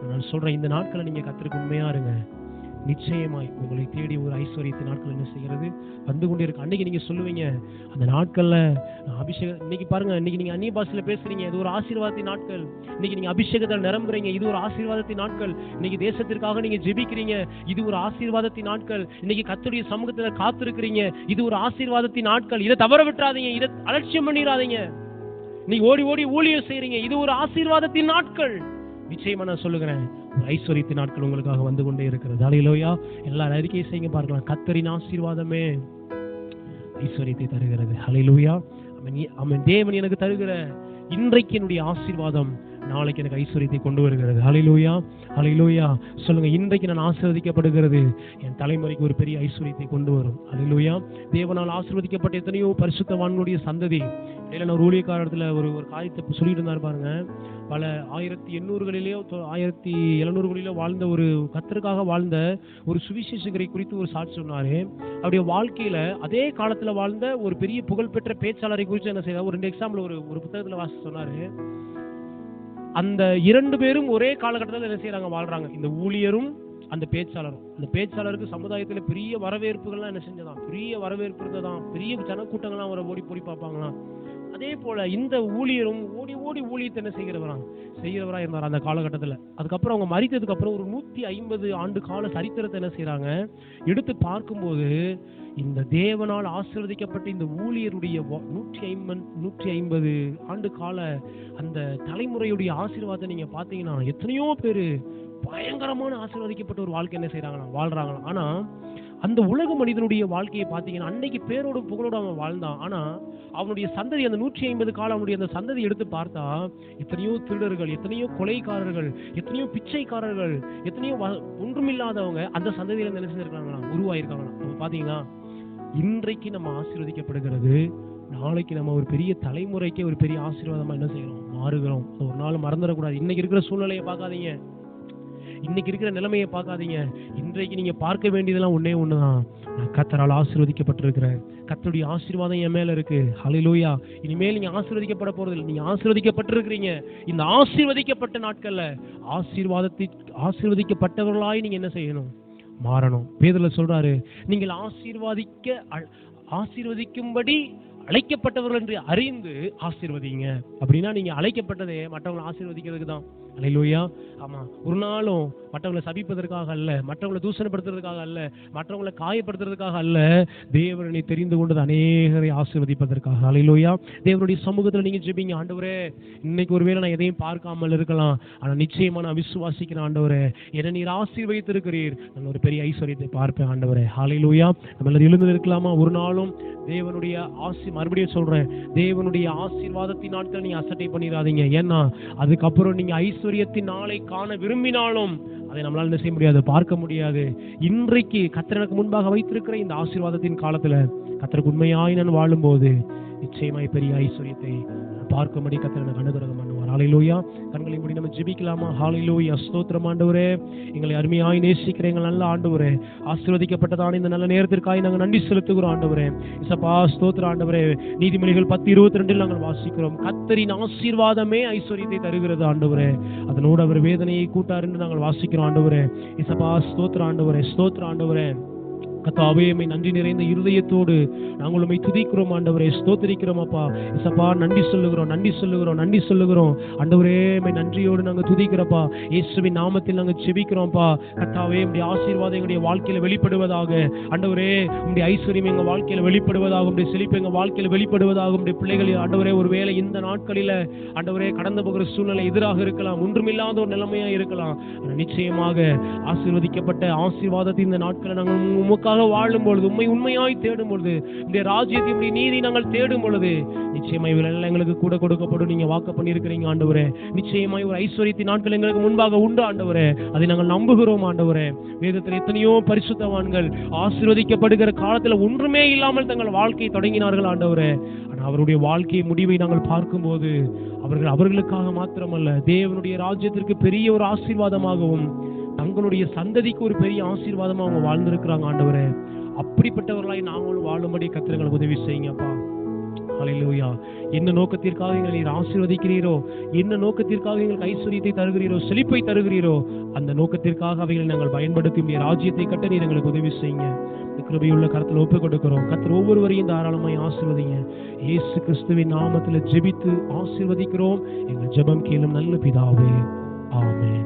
நான் சொல்றேன், இந்த நாட்களை நீங்க கர்த்தருக்கு உண்மையா இருங்க. நிச்சயமாய் உங்களை தேடி ஒரு ஐஸ்வர்யத்தின் நாட்கள் என்ன செய்கிறது வந்து கொண்டே இருக்கு. அன்னைக்கு நீங்க சொல்லுவீங்க, அந்த நாட்கள்ல அபிஷேகம். இன்னைக்கு பாருங்க, இன்னைக்கு நீங்க அந்நிய பாஷையில பேசுறீங்க, இது ஒரு ஆசீர்வாதத்தின் நாட்கள். இன்னைக்கு நீங்க அபிஷேகத்தால் நிரம்புறீங்க, இது ஒரு ஆசீர்வாதத்தின் நாட்கள். இன்னைக்கு தேசத்திற்காக நீங்க ஜெபிக்கிறீங்க, இது ஒரு ஆசீர்வாதத்தின் நாட்கள். இன்னைக்கு கர்த்தருடைய சமூகத்துல காத்திருக்கிறீங்க, இது ஒரு ஆசீர்வாதத்தின் நாட்கள். இதை தவற விட்டுறாதீங்க, இதை அலட்சியம் பண்ணிடாதீங்க. நீங்க ஓடி ஓடி ஊழியம் செய்றீங்க, இது ஒரு ஆசீர்வாதத்தின் நாட்கள். நிச்சயமா நான் சொல்லுகிறேன், ஒரு ஐஸ்வர்யத்தின் நாட்கள் உங்களுக்காக வந்து கொண்டே இருக்கிறது. அல்லேலூயா. எல்லாரும் அறிக்கை செய்யுங்க பார்க்கலாம். கர்த்தரின் ஆசீர்வாதமே ஐஸ்வர்யத்தை தருகிறது. அல்லேலூயா. ஆமென். தேவன் எனக்கு தருகிற இன்றைக்கு என்னுடைய ஆசீர்வாதம் நாளைக்கு எனக்கு ஐஸ்வர்யத்தை கொண்டு வருகிறது. அல்லேலூயா. அல்லேலூயா. சொல்லுங்க, இன்றைக்கு நான் ஆசீர்வதிக்கப்படுகிறது என் தலைமுறைக்கு ஒரு பெரிய ஐஸ்வர்யத்தை கொண்டு வரும். அல்லேலூயா. தேவனால் ஆசீர்வதிக்கப்பட்ட எத்தனையோ பரிசுத்தவான்களுடைய சந்ததி. இல்லைன்னா ஒரு ஊழியக்காரத்துல ஒரு காரியத்தை சொல்லிட்டு இருந்தார் பாருங்க. பல 1800களிலேயோ 1700களிலோ வாழ்ந்த ஒரு கர்த்தருக்காக வாழ்ந்த ஒரு சுவிசேஷகரை குறித்து ஒரு சாட்சி சொன்னாரு. அவருடைய வாழ்க்கையில அதே காலத்துல வாழ்ந்த ஒரு பெரிய புகழ்பெற்ற பேச்சாளரை குறித்து என்ன செய்தார், ஒரு 2 எக்ஸாம்பிள் ஒரு புத்தகத்துல வாசிச்சு சொன்னாரு. அந்த 2 பேரும் ஒரே காலகட்டத்தில் என்ன செய்யறாங்க, வாழ்றாங்க. இந்த ஊழியரும் அந்த பேச்சாளரும். அந்த பேச்சாளருக்கு சமுதாயத்துல பெரிய வரவேற்புகள்லாம் என்ன செஞ்சதான், பெரிய வரவேற்பு இருந்ததான், பெரிய ஜனக்கூட்டங்கள்லாம் அவரை ஓடி போடி பார்ப்பாங்களாம். அதே போல இந்த ஊழியரும் ஓடி ஓடி ஊழியத்தை என்ன செய்கிறவரா இருந்தார் அந்த காலகட்டத்தில். அதுக்கப்புறம் அவங்க மரித்ததுக்கு அப்புறம் ஒரு 150 ஆண்டு கால சரித்திரத்தை என்ன செய்யறாங்க எடுத்து பார்க்கும்போது, இந்த தேவனால் ஆசீர்வதிக்கப்பட்ட இந்த ஊழியருடைய 150 ஆண்டு கால அந்த தலைமுறையுடைய ஆசீர்வாதத்தை நீங்க பாத்தீங்கன்னா எத்தனையோ பேரு பயங்கரமான ஆசீர்வதிக்கப்பட்ட ஒரு வாழ்க்கை என்ன செய்யறாங்களாம், வாழ்றாங்களாம். ஆனா அந்த உலக மனிதனுடைய வாழ்க்கையை பார்த்தீங்கன்னா அன்னைக்கு பேரோட புகழோட அவன் வாழ்ந்தான். ஆனா அவனுடைய சந்ததி, அந்த 150 காலம் அவனுடைய அந்த சந்ததி எடுத்து பார்த்தா எத்தனையோ திருடர்கள், எத்தனையோ கொலைக்காரர்கள், எத்தனையோ பிச்சைக்காரர்கள், எத்தனையோ ஒன்றுமில்லாதவங்க அந்த சந்ததியில என்ன செஞ்சிருக்காங்களாம், உருவாயிருக்காங்களாம். நம்ம பாத்தீங்கன்னா இன்றைக்கு நம்ம ஆசீர்வதிக்கப்படுகிறது, நாளைக்கு நம்ம ஒரு பெரிய தலைமுறைக்கே ஒரு பெரிய ஆசீர்வாதமா என்ன செய்யறோம், மாறுகிறோம். ஒரு நாள் மறந்துடக்கூடாது. இன்னைக்கு இருக்கிற சூழ்நிலையை பார்க்காதீங்க, இன்னைக்கு இருக்கிற நிலைமையை பார்க்காதீங்க. இன்றைக்கு நீங்க பார்க்க வேண்டியதெல்லாம் ஒண்ணே ஒண்ணுதான், நான் கர்த்தரால் ஆசீர்வதிக்கப்பட்டிருக்கிறேன், கர்த்தருடைய ஆசீர்வாதம் என் மேல இருக்கு. ஹல்லேலூயா. இனிமேல் நீங்க ஆசீர்வதிக்கப்பட போறது இல்லை, நீங்க ஆசீர்வதிக்கப்பட்டிருக்கிறீங்க. இந்த ஆசீர்வதிக்கப்பட்ட நாட்கள்ல ஆசீர்வதிக்கப்பட்டவர்களாய் நீங்க என்ன செய்யணும், மாறணும். பேதுரு சொல்றாரு, நீங்கள் ஆசீர்வதிக்கும்படி அழைக்கப்பட்டவர்கள் என்று அறிந்து ஆசீர்வதிங்க. அப்படின்னா நீங்க அழைக்கப்பட்டதே மற்றவங்களை ஆசீர்வதிக்கிறதுக்கு தான். அல்லேலூயா. ஆமா, ஒரு நாளும் மற்றவங்களை சபிப்பதற்காக அல்ல, மற்றவங்களை தூஷணப்படுத்துறதுக்காக அல்ல, மற்றவங்களை காயப்படுத்துறதுக்காக அல்ல, தேவனை தெரிந்து கொண்டது அநேகரை ஆசீர்வதிப்பதற்காக. அல்லேலூயா. தேவனுடைய சமூகத்துல நீங்க ஜெபிங்க, ஆண்டவரே இன்னைக்கு ஒருவேளை நான் எதையும் பார்க்காமல் இருக்கலாம், ஆனா நிச்சயமா நான் விசுவாசிக்கிறேன் ஆண்டவரே, என்னை நீர் ஆசீர்வதித்திருக்கிறீர், நான் ஒரு பெரிய ஐஸ்வர்யத்தை பார்ப்பேன் ஆண்டவரே. அல்லேலூயா. நம்ம எல்லாரும் எழுந்து இருக்கலாமா? ஒரு நாளும் தேவனுடைய மறுபடியும் சொல்றேன், தேவனுடைய ஆசீர்வாதத்தின் நாட்கள் நீங்க அசட்டை பண்ணிடாதீங்க. ஏன்னா அதுக்கப்புறம் நீங்க ஐஸ்வர்யத்தின் நாளை காண விரும்பினாலும் அதை நம்மளால என்ன செய்ய முடியாது, பார்க்க முடியாது. இன்றைக்கு கர்த்தர் எனக்கு முன்பாக வைத்திருக்கிற இந்த ஆசீர்வாதத்தின் காலத்துல கர்த்தருக்கு உண்மையாய் நான் வாழும்போது நிச்சயமாய் பெரிய ஐஸ்வர்யத்தை பார்க்கும்படி கர்த்தர் எனக்கு அனுகிரகம் பண்ணுவார். ஹல்லேலூயா. கண்களை மூடி நம்ம ஜெபிக்கலாமா? ஹல்லேலூயா. ஸ்தோத்திரம் ஆண்டவரே, எங்களை அருமையாய் நேசிக்கிற எங்கள் நல்ல ஆண்டவரே, ஆசீர்வதிக்கப்பட்டதான இந்த நல்ல நேரத்திற்காக நாங்கள் நன்றி செலுத்துகிறோம் ஆண்டவரே. இசப்பா ஸ்தோத்திரம் ஆண்டவரே. நீதிமொழிகள் 10:22 நாங்கள் வாசிக்கிறோம், கர்த்தரின் ஆசீர்வாதமே ஐஸ்வர்யத்தை தருகிறது ஆண்டவரே, அதனோடு அவர் வேதனையை கூட்டார் என்று நாங்கள் வாசிக்கிறோம் ஆண்டவரே. இசப்பா ஸ்தோத்திரம் ஆண்டவரே, ஸ்தோத்திரம் ஆண்டவரே. கர்த்தாவே உம்மை நன்றி நிறைந்த இருதயத்தோடு நாங்கள் உம்மை துதிக்கிறோம் ஆண்டவரே, ஸ்தோத்திரிக்கிறோம் அப்பா. இயேசப்பா நன்றி சொல்லுகிறோம் ஆண்டவரே. உம்மை நன்றியோடு நாங்கள் துதிக்கிறப்பா. இயேசுவின் நாமத்தில் நாங்கள் ஜெபிக்கிறோம்ப்பா. கர்த்தாவே உம்முடைய ஆசீர்வாதம் எங்களுடைய வாழ்க்கையில வெளிப்படுவதாக. ஆண்டவரே உம்முடைய ஐஸ்வர்யம் எங்கள் வாழ்க்கையில வெளிப்படுவதாக, உம்முடைய செழிப்பு எங்கள் வாழ்க்கையில வெளிப்படுவதாக. உம்முடைய பிள்ளைகள் ஆண்டவரே ஒருவேளை இந்த நாட்களில ஆண்டவரே கடந்து போகிற சூழ்நிலை எதிராக இருக்கலாம், ஒன்றுமில்லாத ஒரு நிலைமையா இருக்கலாம். நிச்சயமாக ஆசீர்வதிக்கப்பட்ட ஆசீர்வாதத்தின் இந்த நாட்களை நாங்கள் உமக்காக வாழும் பொழுது, உண்மை உண்மையாய் தேடும் பொழுது, இந்த ராஜ்யத்தின் நீதி நாங்கள் தேடும் பொழுது நிச்சயமாய் இவர்கள் எங்களுக்கு கூட கொடுக்கப்படும். நீங்க வாக்கு பண்ணியிருக்கிறீங்க ஆண்டவரே. நிச்சயமாய் ஒரு ஐஸ்வர்யத்தின் நாட்கள் எங்களுக்கு முன்பாக உண்டு ஆண்டவரே. அதை நாங்கள் நம்புகிறோம் ஆண்டவரே. வேதத்தில் எத்தனையோ பரிசுத்தவான்கள் ஆசீர்வதிக்கப்படுகிற காலத்துல ஒன்றுமே இல்லாமல் தங்கள் வாழ்க்கையை தொடங்கினார்கள் ஆண்டவரே. ஆனால் அவருடைய வாழ்க்கை முடிவை நாங்கள் பார்க்கும்போது அவர்களுக்காக மாத்திரமல்ல, தேவனுடைய ராஜ்யத்திற்கு பெரிய ஒரு ஆசீர்வாதமாகவும் தங்களுடைய சந்ததிக்கு ஒரு பெரிய ஆசீர்வாதமாக அவங்க வாழ்ந்திருக்கிறாங்க ஆண்டவரே. அப்படிப்பட்டவர்களாய் நாங்களும் வாழும்படி கர்த்தர் எங்களுக்கு உதவி செய்யுங்கப்பா. ஹல்லேலூயா. என்ன நோக்கத்திற்காக எங்களை நீர் ஆசீர்வதிக்கிறீரோ, என்ன நோக்கத்திற்காக எங்களுக்கு ஐஸ்வர்யத்தை தருகிறீரோ, செழிப்பை தருகிறீரோ, அந்த நோக்கத்திற்காக அவைகளை நாங்கள் பயன்படுத்தி உம்முடைய ராஜ்யத்தை கட்ட நீர் எங்களுக்கு உதவி செய்யுங்க. கிருபையுள்ள கர்த்தர் ஒப்பு கொடுக்கிறோம். கர்த்தர் ஒவ்வொருவரையும் தாராளமாய் ஆசீர்வதிங்க. இயேசு கிறிஸ்துவின் நாமத்தில் ஜெபித்து ஆசீர்வதிக்கிறோம். எங்கள் ஜெபம் கேளும் நல்ல பிதாவே. ஆமென்.